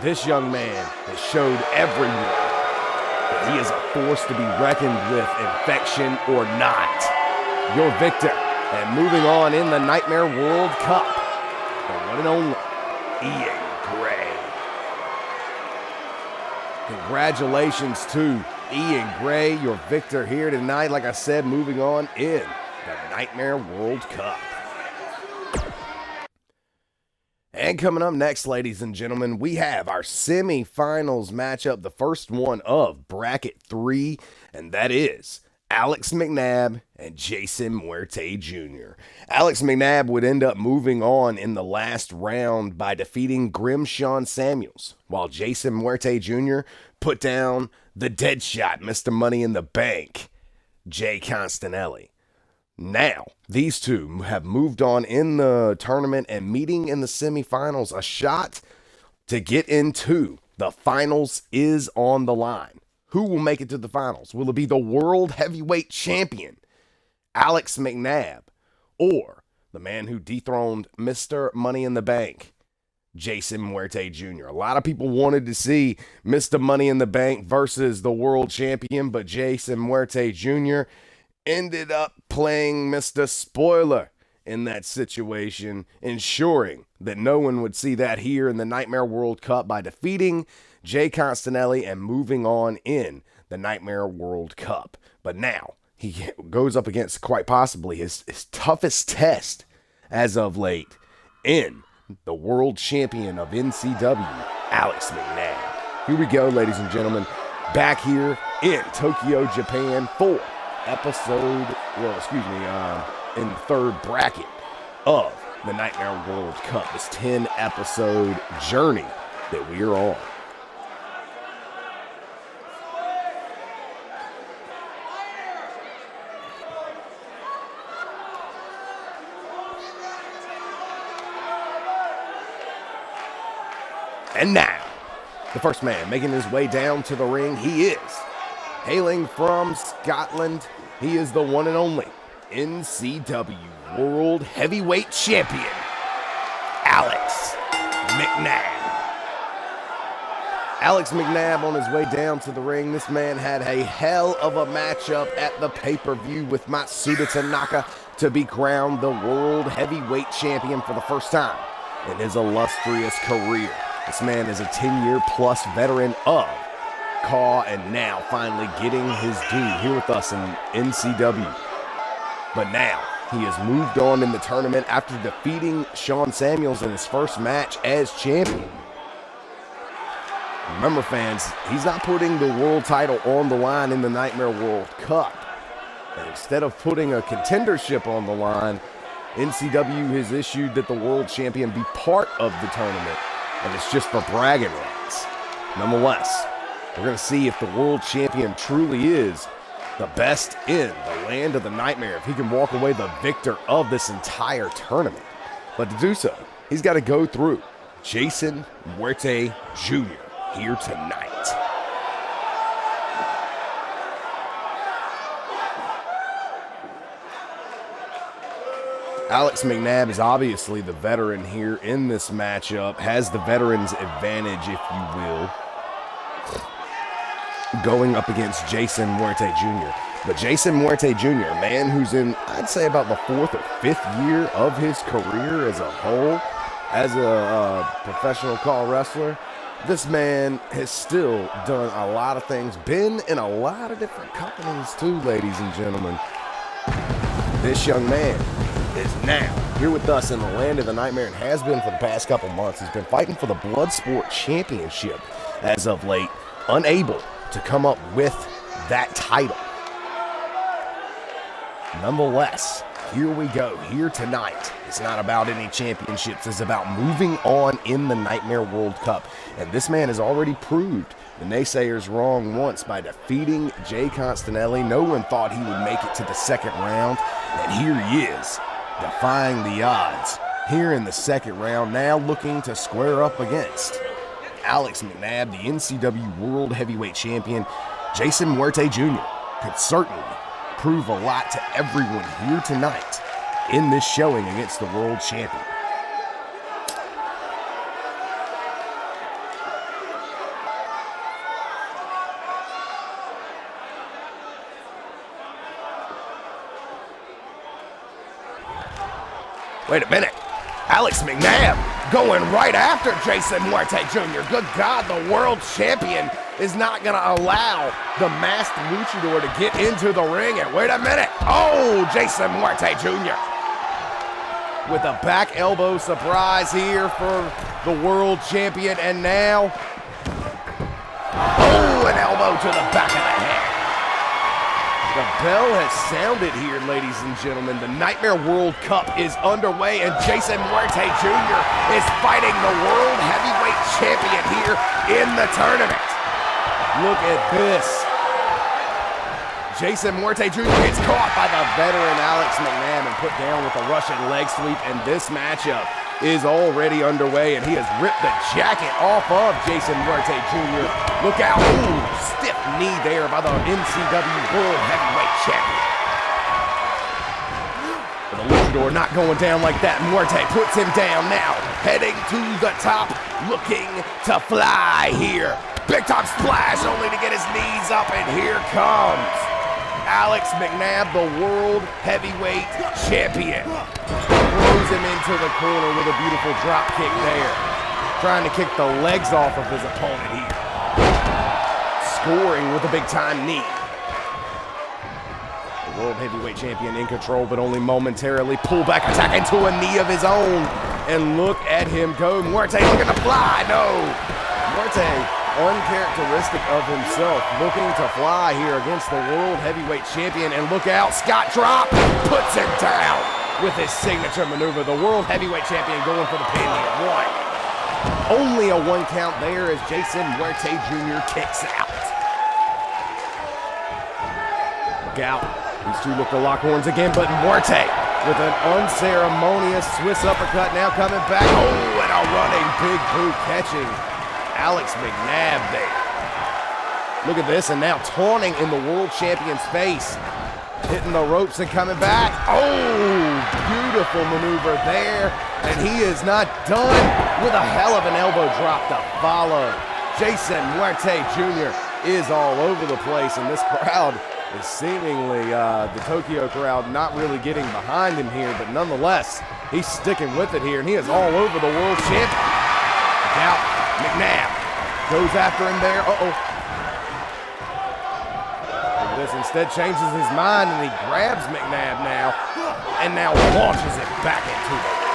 this young man has showed everyone that he is a force to be reckoned with, infection or not. Your victor, and moving on in the Nightmare World Cup, the one and only Ian Gray. Congratulations to Ian Gray, your victor here tonight. Like I said, moving on in the Nightmare World Cup. And coming up next, ladies and gentlemen, we have our semifinals matchup, the first one of Bracket 3, and that is Alex McNabb and Jason Muerte Jr. Alex McNabb would end up moving on in the last round by defeating Grimshawn Samuels, while Jason Muerte Jr. put down the dead shot, Mr. Money in the Bank, Jay Constanelli. Now, these two have moved on in the tournament and meeting in the semifinals. A shot to get into the finals is on the line. Who will make it to the finals? Will it be the world heavyweight champion, Alex McNabb, or the man who dethroned Mr. Money in the Bank, Jason Muerte Jr.? A lot of people wanted to see Mr. Money in the Bank versus the world champion, but Jason Muerte Jr. ended up playing Mr. Spoiler in that situation, ensuring that no one would see that here in the Nightmare World Cup by defeating Jay Constanelli and moving on in the Nightmare World Cup. But now he goes up against quite possibly his toughest test as of late in the world champion of NCW, Alex McNabb. Here we go, ladies and gentlemen, back here in Tokyo, Japan for in the third bracket of the Nightmare World Cup, this 10-episode journey that we are on. And now, the first man making his way down to the ring, he is hailing from Scotland. He is the one and only NCW World Heavyweight Champion, Alex McNabb. Alex McNabb on his way down to the ring. This man had a hell of a matchup at the pay-per-view with Matsuda Tanaka to be crowned the World Heavyweight Champion for the first time in his illustrious career. This man is a 10-year plus veteran of CAW and now finally getting his due here with us in NCW. But now he has moved on in the tournament after defeating Shawn Samuels in his first match as champion. Remember, fans, he's not putting the world title on the line in the Nightmare World Cup. And instead of putting a contendership on the line, NCW has issued that the world champion be part of the tournament, and it's just for bragging rights. Nonetheless, we're going to see if the world champion truly is the best in the land of the Nightmare, if he can walk away the victor of this entire tournament. But to do so, he's got to go through Jason Muerte Jr. here tonight. Alex McNabb is obviously the veteran here in this matchup, has the veteran's advantage, if you will, going up against Jason Muerte Jr. But Jason Muerte Jr., a man who's in, I'd say, about the 4th or 5th year of his career as a whole, as a professional CAW wrestler, this man has still done a lot of things, been in a lot of different companies too, ladies and gentlemen. This young man is now here with us in the land of the Nightmare and has been for the past couple months. He's been fighting for the Bloodsport Championship as of late, unable to come up with that title. Nonetheless, here we go. Here tonight, it's not about any championships. It's about moving on in the Nightmare World Cup. And this man has already proved the naysayers wrong once by defeating Jay Constanelli. No one thought he would make it to the second round. And here he is, defying the odds here in the second round, now looking to square up against Alex McNabb, the NCW World Heavyweight Champion. Jason Muerte Jr. could certainly prove a lot to everyone here tonight in this showing against the world champion. Wait a minute. Alex McNabb going right after Jason Muerte Jr. Good God, the world champion is not going to allow the masked luchador to get into the ring. And wait a minute. Oh, Jason Muerte Jr. with a back elbow surprise here for the world champion. And now, oh, an elbow to the back of the head. The bell has sounded here, ladies and gentlemen. The Nightmare World Cup is underway, and Jason Muerte Jr. is fighting the World Heavyweight Champion here in the tournament. Look at this. Jason Muerte Jr. gets caught by the veteran Alex McNabb and put down with a Russian leg sweep, and this matchup is already underway, and he has ripped the jacket off of Jason Muerte Jr. Look out. Ooh, stiff knee there by the NCW World Heavyweight Champion. But the luchador not going down like that. Muerte puts him down now, heading to the top, looking to fly here. Big time splash only to get his knees up, and here comes Alex McNabb, the World Heavyweight Champion. Throws him into the corner with a beautiful drop kick there. Trying to kick the legs off of his opponent here. Scoring with a big time knee. The World Heavyweight Champion in control, but only momentarily. Pull back attack into a knee of his own. And look at him go. Muerte looking to fly. No. Muerte, uncharacteristic of himself, looking to fly here against the World Heavyweight Champion. And look out, Scott drop, puts him down with his signature maneuver. The World Heavyweight Champion going for the pin here. One. Only a 1 count there as Jason Muerte Jr. kicks out. Look out. These two look to lock horns again, but Muerte with an unceremonious Swiss uppercut now coming back. Oh, and a running big boot catching Alex McNabb there. Look at this, and now taunting in the world champion's face. Hitting the ropes and coming back. Oh, beautiful maneuver there. And he is not done with a hell of an elbow drop to follow. Jason Muerte Jr. is all over the place, and this crowd is seemingly, the Tokyo crowd, not really getting behind him here, but nonetheless, he's sticking with it here, and he is all over the world champion. Now, McNabb goes after him there. This instead changes his mind, and he grabs McNabb now, and now launches it back into the ring.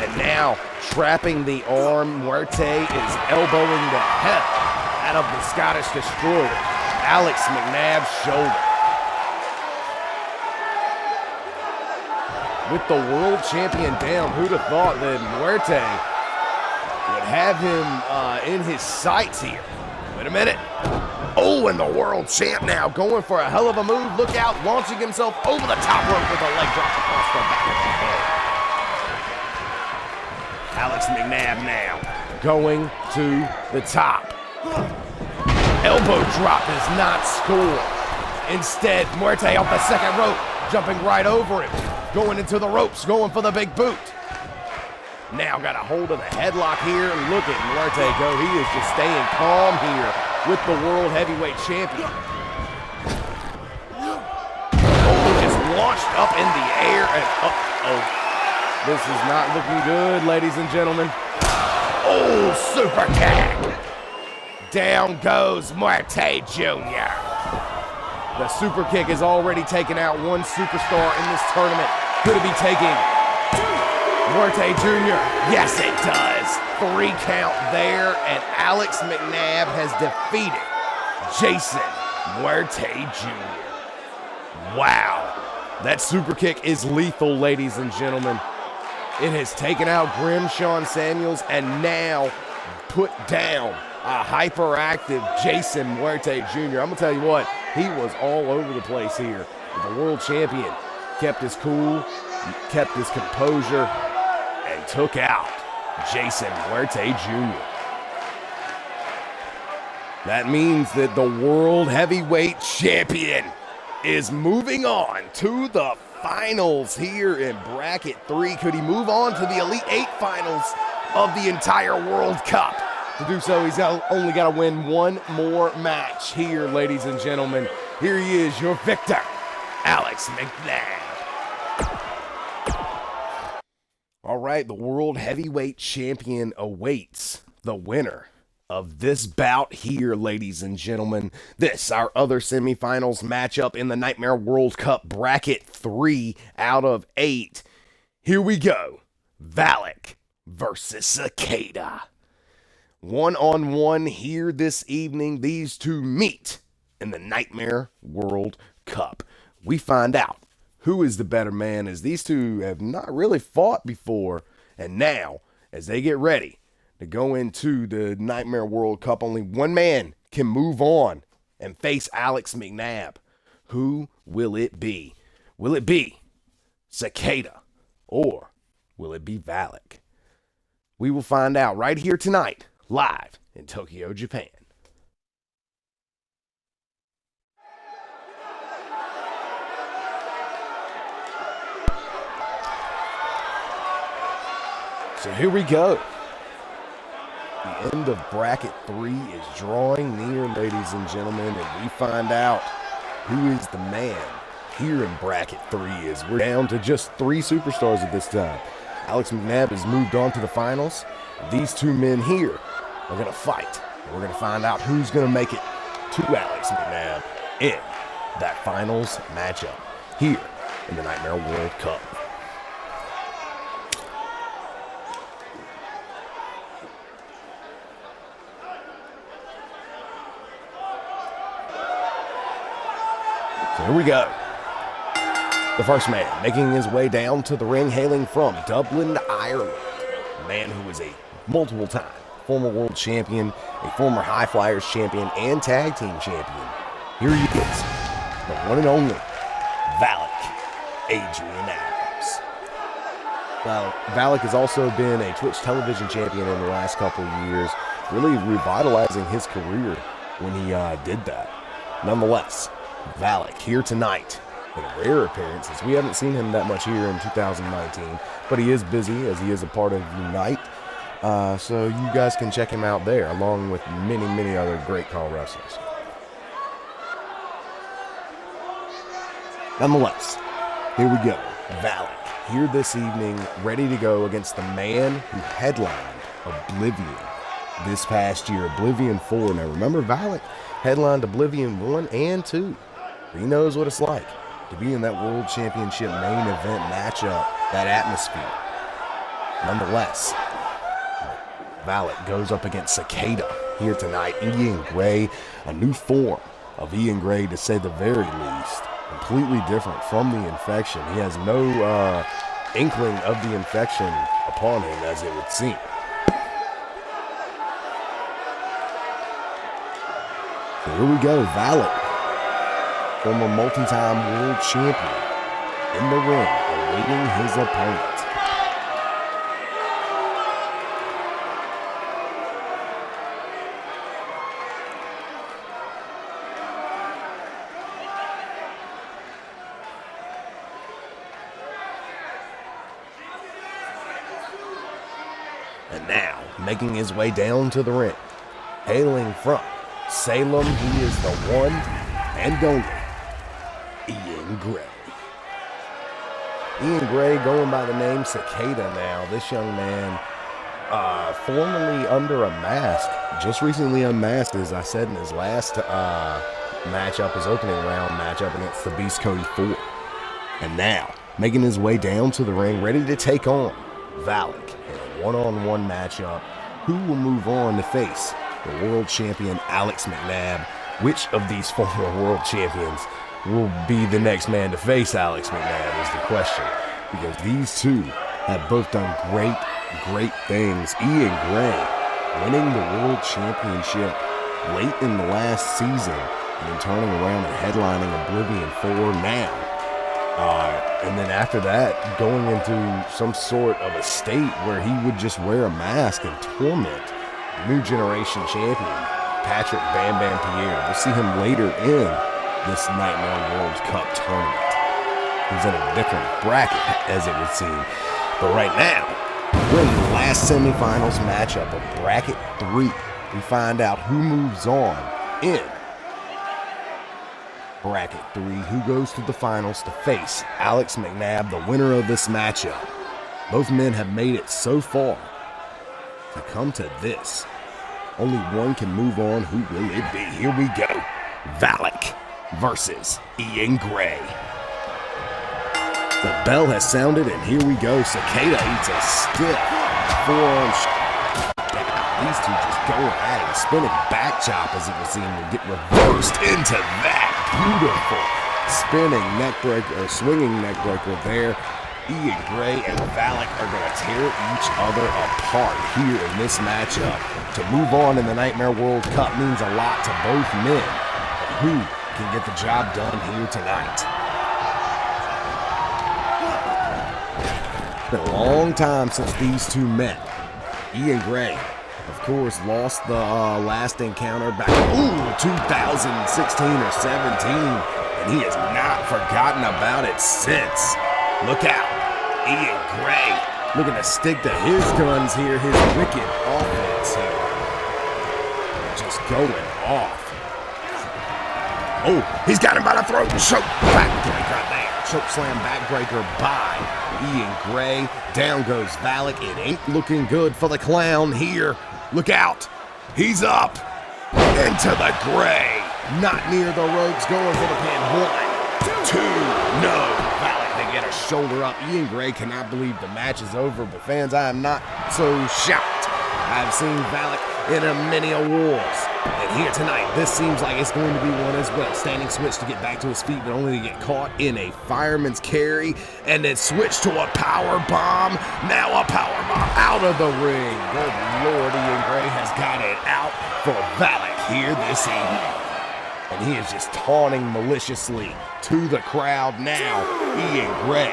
And now, trapping the arm, Muerte is elbowing the hell out of the Scottish Destroyer, Alex McNabb's shoulder. With the world champion down, who'd have thought that Muerte would have him in his sights here? Wait a minute. Oh, and the world champ now going for a hell of a move. Look out, launching himself over the top rope with a leg drop across the back of the head. Alex McNabb now going to the top. Elbow drop does not score. Instead, Muerte off the second rope, jumping right over him. Going into the ropes, going for the big boot. Now got a hold of the headlock here, and look at Muerte go. He is just staying calm here with the World Heavyweight Champion. Oh, just launched up in the air, and this is not looking good, ladies and gentlemen. Oh, super kick. Down goes Muerte Jr. The super kick has already taken out one superstar in this tournament. Could it be taking Muerte Jr.? Yes, it does. 3 count there, and Alex McNabb has defeated Jason Muerte Jr. Wow. That super kick is lethal, ladies and gentlemen. It has taken out Grim Sean Samuels and now put down a hyperactive Jason Muerte Jr. I'm going to tell you what, he was all over the place here. The world champion kept his cool, kept his composure, and took out Jason Muerte Jr. That means that the World Heavyweight Champion is moving on to the finals here in Bracket 3. Could he move on to the Elite 8 finals of the entire World Cup? To do so, he's only got to win one more match here, ladies and gentlemen. Here he is, your victor, Alex McNabb. All right, the World Heavyweight Champion awaits the winner of this bout here, ladies and gentlemen. This, our other semifinals matchup in the Nightmare World Cup Bracket 3 out of 8. Here we go. Valak versus Cicada. 1-on-1 here this evening. These two meet in the Nightmare World Cup. We find out who is the better man, as these two have not really fought before. And now, as they get ready to go into the Nightmare World Cup, only one man can move on and face Alex McNabb. Who will it be? Will it be Cicada, or will it be Valak? We will find out right here tonight, live in Tokyo, Japan. So here we go. The end of Bracket 3 is drawing near, ladies and gentlemen, and we find out who is the man here in Bracket 3, as we're down to just 3 superstars at this time. Alex McNabb has moved on to the finals. These two men here are going to fight, and we're going to find out who's going to make it to Alex McNabb in that finals matchup here in the Nightmare World Cup. So here we go. The first man making his way down to the ring, hailing from Dublin, Ireland. A man who is a multiple-time former world champion, a former High Flyers champion, and tag team champion. Here he is, the one and only Valak Adrian Adams. Valak has also been a Twitch television champion in the last couple of years, really revitalizing his career when he did that. Nonetheless, Valak here tonight in a rare appearance, as we haven't seen him that much here in 2019, but he is busy as he is a part of Unite. So you guys can check him out there, along with many, many other great Call wrestlers. Nonetheless, here we go. Valak here this evening, ready to go against the man who headlined Oblivion this past year, Oblivion 4. Now remember, Valak headlined Oblivion 1 and 2. He knows what it's like to be in that World Championship main event matchup, that atmosphere. Nonetheless, Valak goes up against Cicada here tonight. Ian Gray, a new form of Ian Gray to say the very least. Completely different from the infection. He has no inkling of the infection upon him, as it would seem. So here we go, Valak, former multi-time world champion, in the ring, awaiting his opponent. And now, making his way down to the ring, hailing from Salem, he is the one and only Ian Gray. Ian Gray going by the name Cicada now. This young man, formerly under a mask, just recently unmasked, as I said in his last matchup, his opening round matchup against the Beast Cody 4. And now, making his way down to the ring, ready to take on Valak in a one-on-one matchup. Who will move on to face the world champion Alex McNabb? Which of these former world champions will be the next man to face Alex McNabb is the question, because these two have both done great things. Ian Gray winning the world championship late in the last season and then turning around and headlining Oblivion 4 now. And then after that, going into some sort of a state where he would just wear a mask and torment new generation champion, Patrick Bam Bam Pierre. We'll see him later in this Nightmare World Cup tournament. He's in a different bracket, as it would seem. But right now, we're in the last semifinals matchup of Bracket 3. We find out who moves on in Bracket 3, who goes to the finals to face Alex McNabb, the winner of this matchup. Both men have made it so far to come to this. Only one can move on. Who will it be? Here we go. Valak versus Ian Gray. The bell has sounded, and here we go. Cicada eats a stiff forearm shot. These two just go at it. Spinning back chop, as it would seem, will get reversed into that. Beautiful spinning neck breaker, or swinging neck breaker there. Ian Gray and Valak are going to tear each other apart here in this matchup. To move on in the Nightmare World Cup means a lot to both men. But who can get the job done here tonight? It's been a long time since these two met. Ian Gray, of course, lost the last encounter back in 2016 or 17, and he has not forgotten about it since. Look out. Ian Gray looking to stick to his guns here, his wicked offense here. Just going off. Oh, he's got him by the throat. Choke backbreaker there. Choke slam backbreaker by Ian Gray. Down goes Valak. It ain't looking good for the clown here. Look out. He's up. Into the Gray. Not near the ropes. Going for the pin. 1, 2, no. Valak to get a shoulder up. Ian Gray cannot believe the match is over, but fans, I am not so shocked. I've seen Valak in many wars. And here tonight, this seems like it's going to be one as well. Standing switch to get back to his feet, but only to get caught in a fireman's carry. And then switch to a power bomb. Now a power bomb out of the ring. Good Lord, Ian Gray has got it out for Valak here this evening. And he is just taunting maliciously to the crowd now. Ian Gray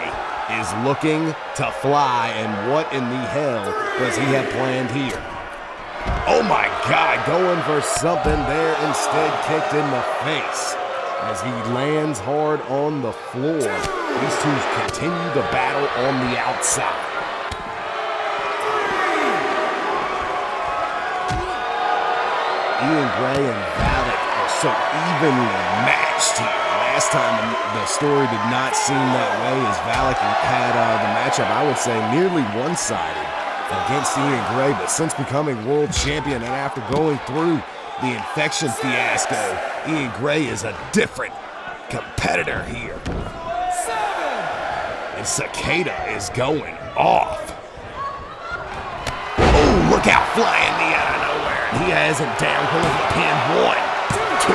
is looking to fly, and what in the hell does he have planned here? Oh my God, going for something there, instead kicked in the face as he lands hard on the floor. These two continue to battle on the outside. Ian Gray and Valek are so evenly matched here. Last time the story did not seem that way as Valek had the matchup, I would say, nearly one-sided against Ian Gray, but since becoming world champion and after going through the infection fiasco, Ian Gray is a different competitor here. And Cicada is going off. Oh, look out, flying knee out of nowhere. And he has him down, going for the pin. 1, 2,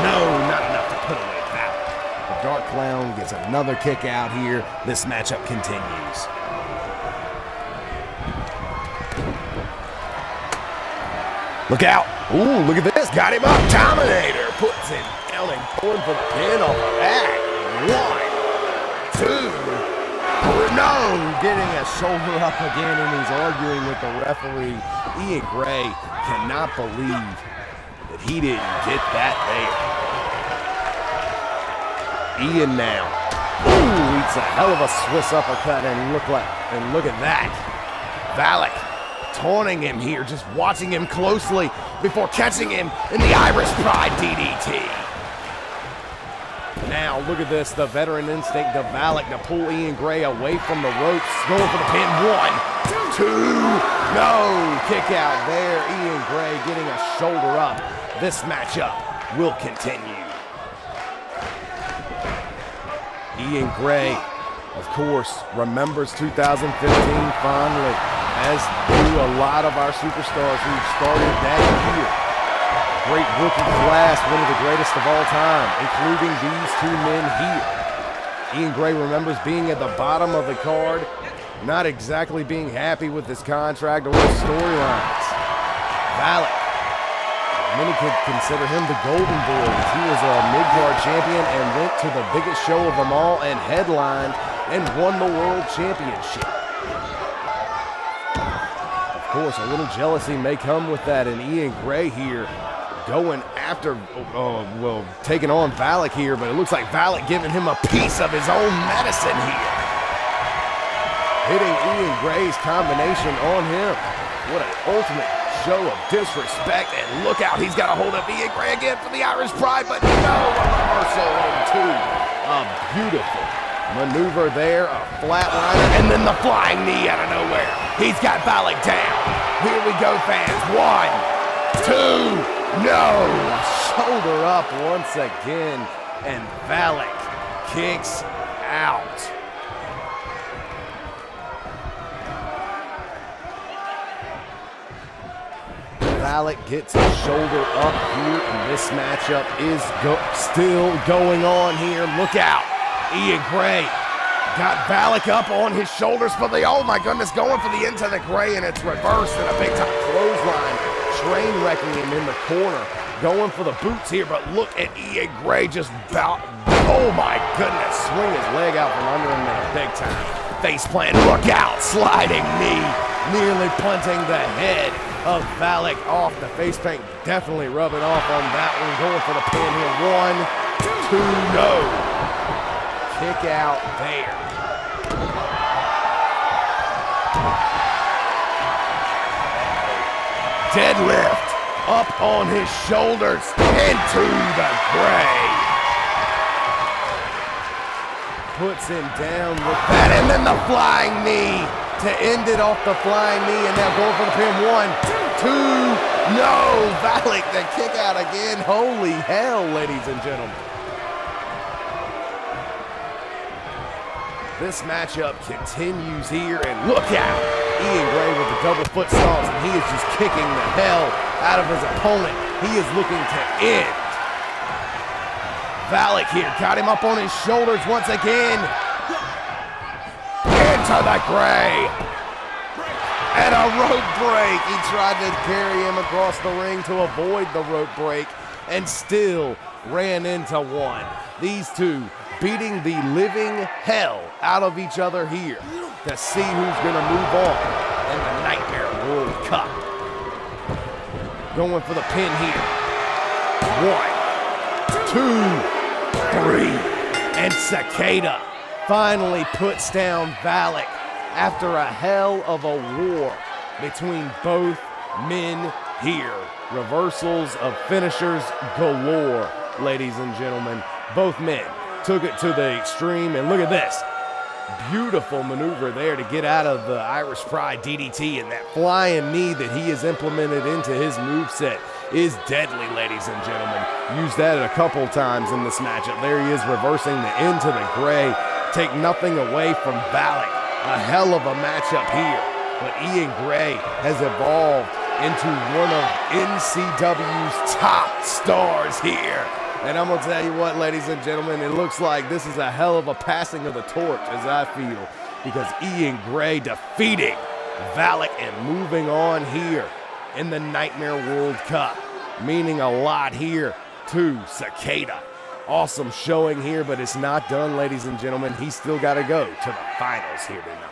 no, not enough to put away Valek. The Dark Clown gets another kick out here. This matchup continues. Look out. Ooh, look at this. Got him up. Dominator puts him down and going for the pin off of that. 1, 2, no. Getting a shoulder up again, and he's arguing with the referee. Ian Gray cannot believe that he didn't get that there. Ian now. Ooh, eats a hell of a Swiss uppercut, and look at that. Valek taunting him here, just watching him closely before catching him in the Irish Pride DDT. Now, look at this, the veteran instinct of Valek to pull Ian Gray away from the ropes, going for the pin. 1, 2, no, kick out there. Ian Gray getting a shoulder up. This matchup will continue. Ian Gray, of course, remembers 2015 fondly, as do a lot of our superstars who started that year. Great rookie class, one of the greatest of all time, including these two men here. Ian Gray remembers being at the bottom of the card, not exactly being happy with his contract or his storylines. Valek, many could consider him the golden boy, as he was a mid-card champion and went to the biggest show of them all and headlined and won the world championship. Of course, a little jealousy may come with that, and Ian Gray here going after, taking on Valek here, but it looks like Valek giving him a piece of his own medicine here. Hitting Ian Gray's combination on him. What an ultimate show of disrespect, and look out, he's got a hold of Ian Gray again for the Irish Pride, but no, a reversal into a beautiful maneuver there, a flatliner, and then the flying knee out of nowhere. He's got Valek down. Here we go, fans. 1, 2, no. Shoulder up once again, and Valek kicks out. Valek gets a shoulder up here, and this matchup is still going on here. Look out. Ian Gray got Valek up on his shoulders for the, oh my goodness, going for the into the Gray, and it's reversed in a big time clothesline. Train wrecking him in the corner, going for the boots here, but look at Ian Gray just oh my goodness, swing his leg out from under him in a big time face plant. Look out, sliding knee, nearly punting the head of Valek off. The face paint definitely rubbing off on that one, going for the pin here. 1, 2, no. Kick out there. Deadlift up on his shoulders into the Gray. Puts him down with that, and then the flying knee to end it off, the flying knee, and now going for the pin. 1, 2, no. Valek the kick out again. Holy hell, ladies and gentlemen. This matchup continues here, and look out! Ian Gray with the double foot stomps, and he is just kicking the hell out of his opponent. He is looking to end. Valek here got him up on his shoulders once again. Into the Gray. And a rope break. He tried to carry him across the ring to avoid the rope break and still ran into one. These two beating the living hell out of each other here to see who's going to move on in the Nightmare World Cup. Going for the pin here. 1, 2, 3. And Cicada finally puts down Valak after a hell of a war between both men here. Reversals of finishers galore, ladies and gentlemen. Both men took it to the extreme, and look at this. Beautiful maneuver there to get out of the Irish Pride DDT, and that flying knee that he has implemented into his moveset is deadly, ladies and gentlemen. Used that a couple times in this matchup. There he is reversing the into the gray. Take nothing away from Valak. A hell of a matchup here, but Ian Gray has evolved into one of NCW's top stars here. And I'm going to tell you what, ladies and gentlemen, it looks like this is a hell of a passing of the torch, as I feel, because Ian Gray defeating Valak and moving on here in the Nightmare World Cup, meaning a lot here to Cicada. Awesome showing here, but it's not done, ladies and gentlemen. He's still got to go to the finals here tonight.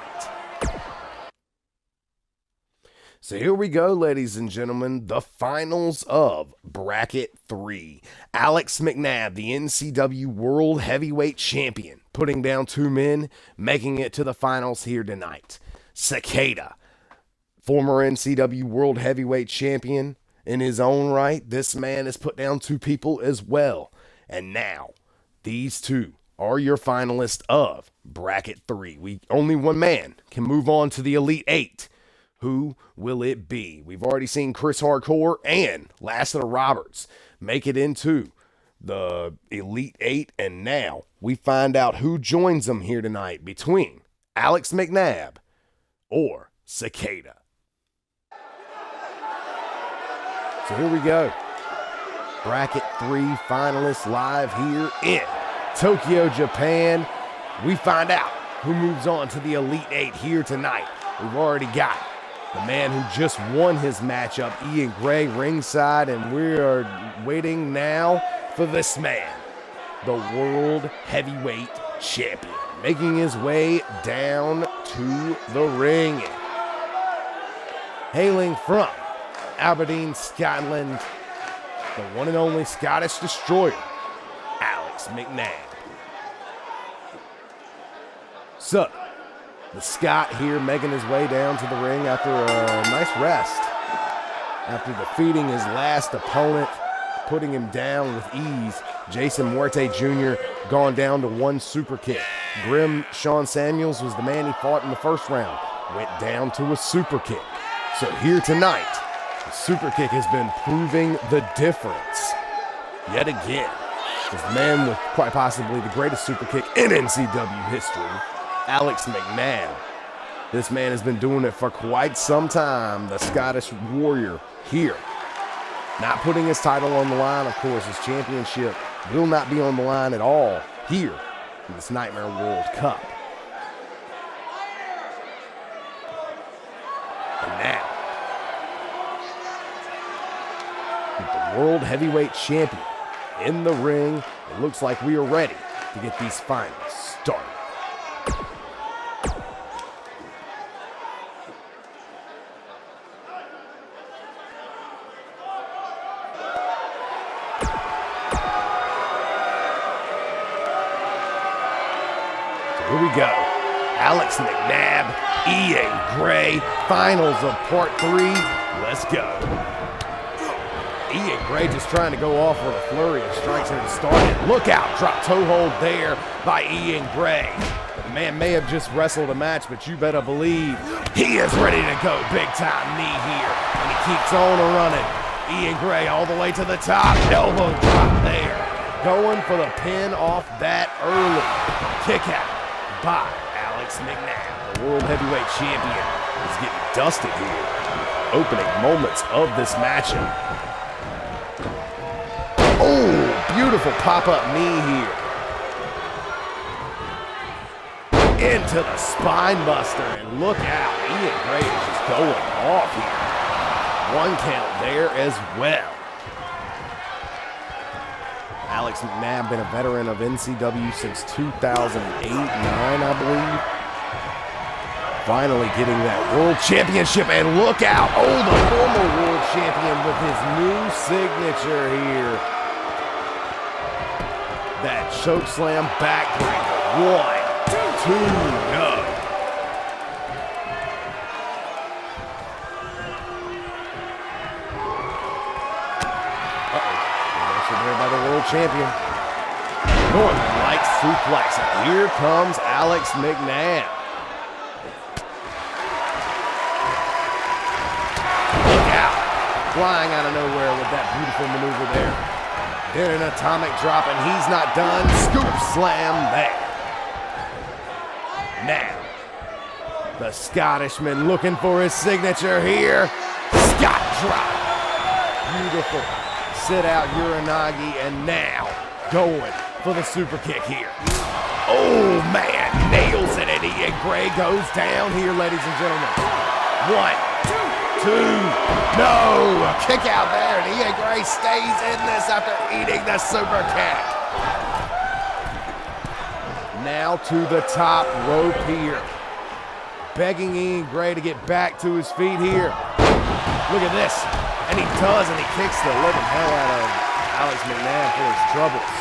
So here we go, ladies and gentlemen, the finals of Bracket 3. Alex McNabb, the NCW World Heavyweight Champion, putting down 2 men, making it to the finals here tonight. Cicada, former NCW World Heavyweight Champion in his own right. This man has put down 2 people as well. And now, these 2 are your finalists of Bracket 3. Only 1 man can move on to the Elite 8. Who will it be? We've already seen Chris Hardcore and Lassiter Roberts make it into the Elite 8, and now we find out who joins them here tonight between Alex McNabb or Cicada. So here we go. Bracket 3 finalists live here in Tokyo, Japan. We find out who moves on to the Elite 8 here tonight. We've already got the man who just won his matchup, Ian Gray, ringside, and we are waiting now for this man, the World Heavyweight Champion, making his way down to the ring. Hailing from Aberdeen, Scotland, the one and only Scottish Destroyer, Alex McNabb. So, the Scot here making his way down to the ring after a nice rest. After defeating his last opponent, putting him down with ease, Jason Muerte Jr. gone down to 1 super kick. Grim Sean Samuels was the man he fought in the first round. Went down to a super kick. So here tonight, the super kick has been proving the difference. Yet again, this man with quite possibly the greatest super kick in NCW history, Alex McNabb. This man has been doing it for quite some time, the Scottish Warrior here. Not putting his title on the line, of course. His championship will not be on the line at all here in this Nightmare World Cup. And now, with the World Heavyweight Champion in the ring, it looks like we are ready to get these finals started. Here we go. Alex McNabb, Ian Gray, finals of part 3. Let's go. Ian Gray just trying to go off with a flurry of strikes here to start it. Look out, drop toe hold there by Ian Gray. The man may have just wrestled a match, but you better believe he is ready to go. Big time knee here, and he keeps on running. Ian Gray all the way to the top. Elbow drop there. Going for the pin off that early. Kick out by Alex McNabb. The World Heavyweight Champion is getting dusted here. Opening moments of this matchup. Oh, beautiful pop-up knee here. Into the spine buster, and look out. Ian Gray is just going off here. 1 count there as well. Alex McNabb, been a veteran of NCW since 2008-9, I believe. Finally getting that world championship, and look out! Oh, the former world champion with his new signature here. That chokeslam backbreaker. 1, 2, no. There by the world champion. Northern Lights suplex, and here comes Alex McNabb. Look out! Flying out of nowhere with that beautiful maneuver there. Then an atomic drop, and he's not done. Scoop slam there. Now, the Scottishman looking for his signature here. Scott drop. Beautiful. Sit out Uranagi, and now going for the super kick here. Oh man, nails it, and Ian Gray goes down here, ladies and gentlemen. 1, 2, no, a kick out there, and Ian Gray stays in this after eating the super kick. Now to the top rope here. Begging Ian Gray to get back to his feet here. Look at this. And he does, and he kicks the living hell out of Alex McNabb for his troubles.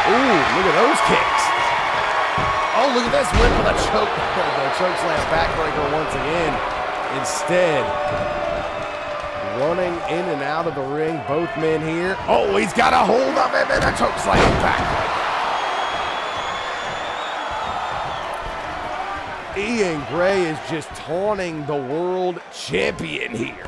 Ooh, look at those kicks. Oh, look at this. Went for the choke slam backbreaker once again. Instead, running in and out of the ring, both men here. Oh, he's got a hold of him, and a choke slam backbreaker. Ian Gray is just taunting the world champion here.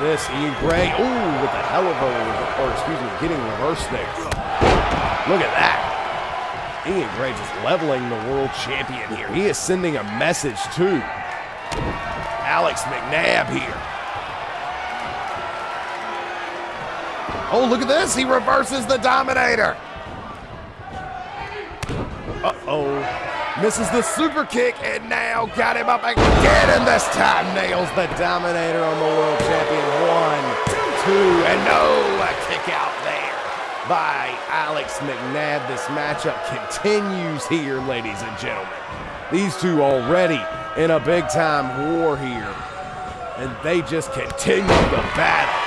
This Ian Gray, ooh, with a hell of a, getting reversed there. Look at that. Ian Gray just leveling the world champion here. He is sending a message to Alex McNabb here. Oh, look at this. He reverses the Dominator. Uh-oh. Misses the super kick, and now got him up again, and this time nails the Dominator on the world champion. 1, 2, and no, a kick out there by Alex McNabb. This matchup continues here, ladies and gentlemen. These two already in a big-time war here, and they just continue the battle.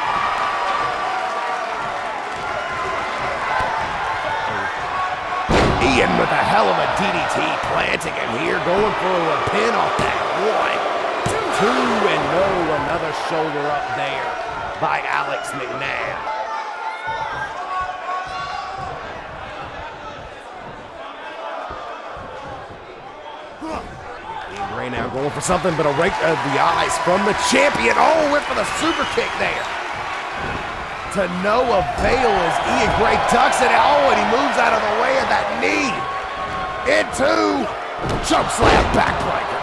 Ian with a hell of a DDT, planting him here, going for a pin off that. 1, 2, and no, another shoulder up there by Alex McNabb. Ian Gray now going for something, but a rake of the eyes from the champion. Oh, went for the super kick there. To no avail as Ian Gray ducks it. Oh, and he moves out of the way of that knee. Into chokeslam backbreaker.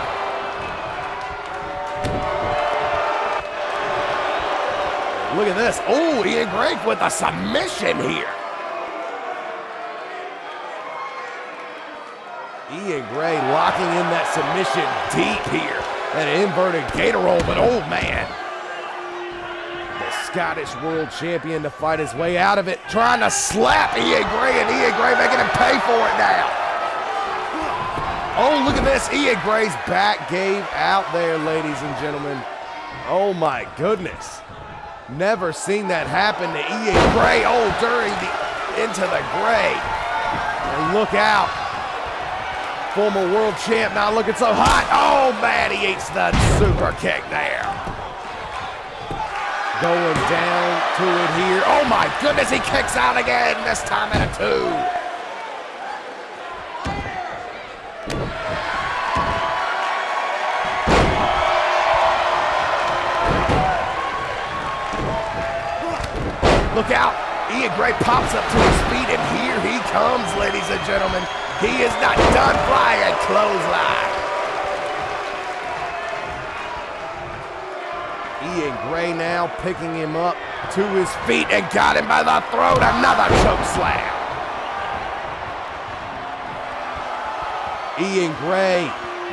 Look at this. Oh, Ian Gray with a submission here. Ian Gray locking in that submission deep here. That inverted gator roll, but oh man. Scottish world champion to fight his way out of it, trying to slap Ian Gray, and Ian Gray making him pay for it now. Oh, look at this. Ian Gray's back gave out there, ladies and gentlemen. Oh my goodness. Never seen that happen to Ian Gray. Oh, during the into the Gray. And look out. Former world champ now looking so hot. Oh man, he eats the super kick there. Going down to it here. Oh my goodness, he kicks out again, this time at a 2. Look out, Ian Gray pops up to his feet, and here he comes, ladies and gentlemen. He is not done flying, clothesline. Ian Gray now picking him up to his feet and got him by the throat. Another choke slam. Ian Gray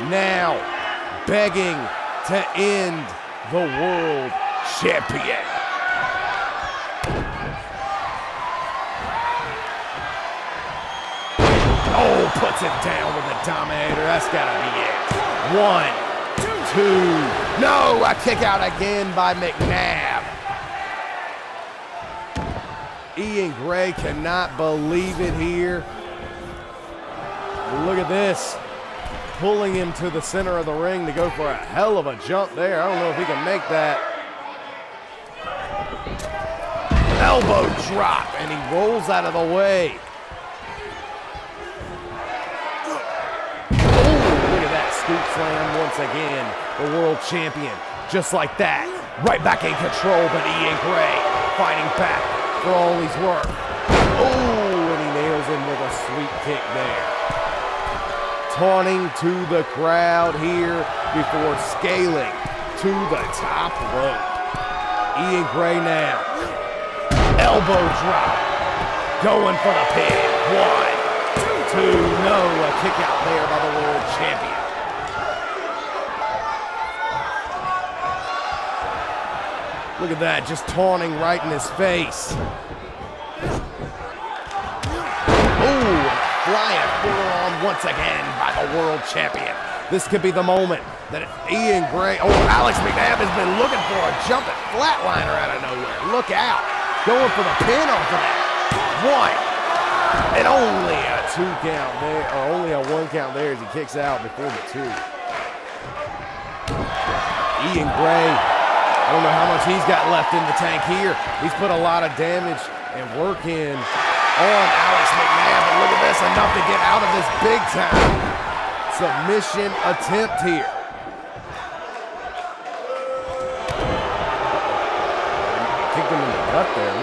now begging to end the world champion. Oh, puts it down with a dominator. That's gotta be it. 1, 2. No, a kick out again by McNabb. Ian Gray cannot believe it here. Look at this. Pulling him to the center of the ring to go for a hell of a jump there. I don't know if he can make that. Elbow drop, and he rolls out of the way. Scoop slam once again, the world champion, just like that, right back in control, but Ian Gray fighting back for all he's worth. Oh, and he nails him with a sweet kick there. Taunting to the crowd here before scaling to the top rope. Ian Gray now, elbow drop, going for the pin. 1, 2, no, a kick out there by the world champion. Look at that, just taunting right in his face. Oh, flying forearm once again by the world champion. This could be the moment that Ian Gray, Alex McNabb has been looking for a jumping flatliner out of nowhere. Look out, going for the pin off of that. 1, and only a 2 count there, or only a 1 count there as he kicks out before the 2. Ian Gray, I don't know how much he's got left in the tank here. He's put a lot of damage and work in on Alex McNabb, but look at this, enough to get out of this big time submission attempt here. Kicked him in the gut there.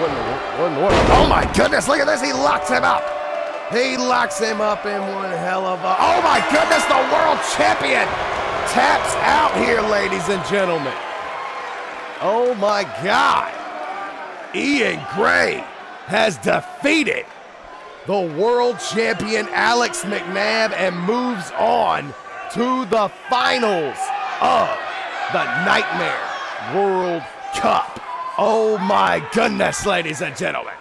Oh my goodness, look at this, he locks him up. He locks him up in one hell of a, oh my goodness, the world champion taps out here, ladies and gentlemen. Oh my God, Ian Gray has defeated the world champion Alex McNabb and moves on to the finals of the Nightmare World Cup. Oh my goodness, ladies and gentlemen.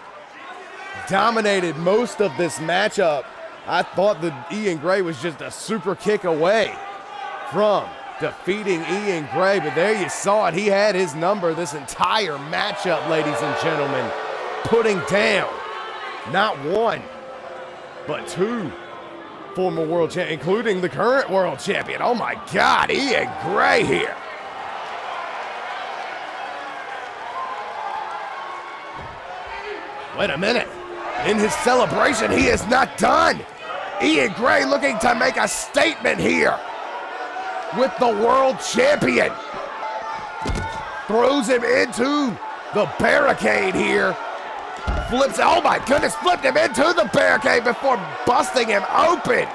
Dominated most of this matchup. I thought that Ian Gray was just a super kick away from defeating Ian Gray, but there you saw it. He had his number this entire matchup, ladies and gentlemen, putting down not 1, but 2 former world champions, including the current world champion. Oh my God, Ian Gray here. Wait a minute. In his celebration, he is not done. Ian Gray looking to make a statement here with the world champion. Throws him into the barricade here. Flips, oh my goodness, flipped him into the barricade before busting him open.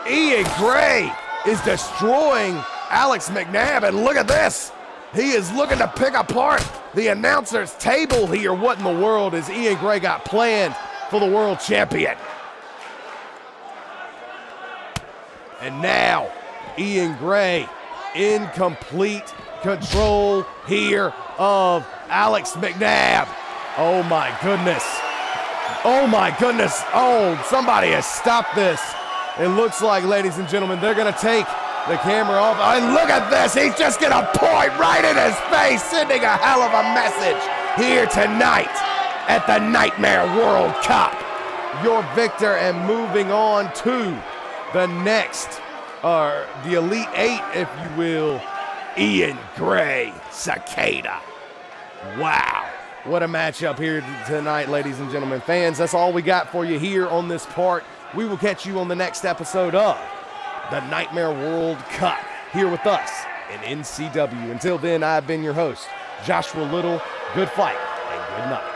Ian Gray is destroying Alex McNabb, and look at this. He is looking to pick apart the announcer's table here. What in the world has Ian Gray got planned for the world champion? And now, Ian Gray in complete control here of Alex McNabb. Oh my goodness. Oh my goodness. Oh, somebody has stopped this. It looks like, ladies and gentlemen, they're going to take the camera off. And look at this. He's just going to point right in his face, sending a hell of a message here tonight at the Nightmare World Cup. Your victor and moving on to the next, the Elite 8, if you will, Ian Gray Cicada. Wow. What a matchup here tonight, ladies and gentlemen. Fans, that's all we got for you here on this part. We will catch you on the next episode of the Nightmare World Cup here with us in NCW. Until then, I've been your host, Joshua Little. Good fight and good night.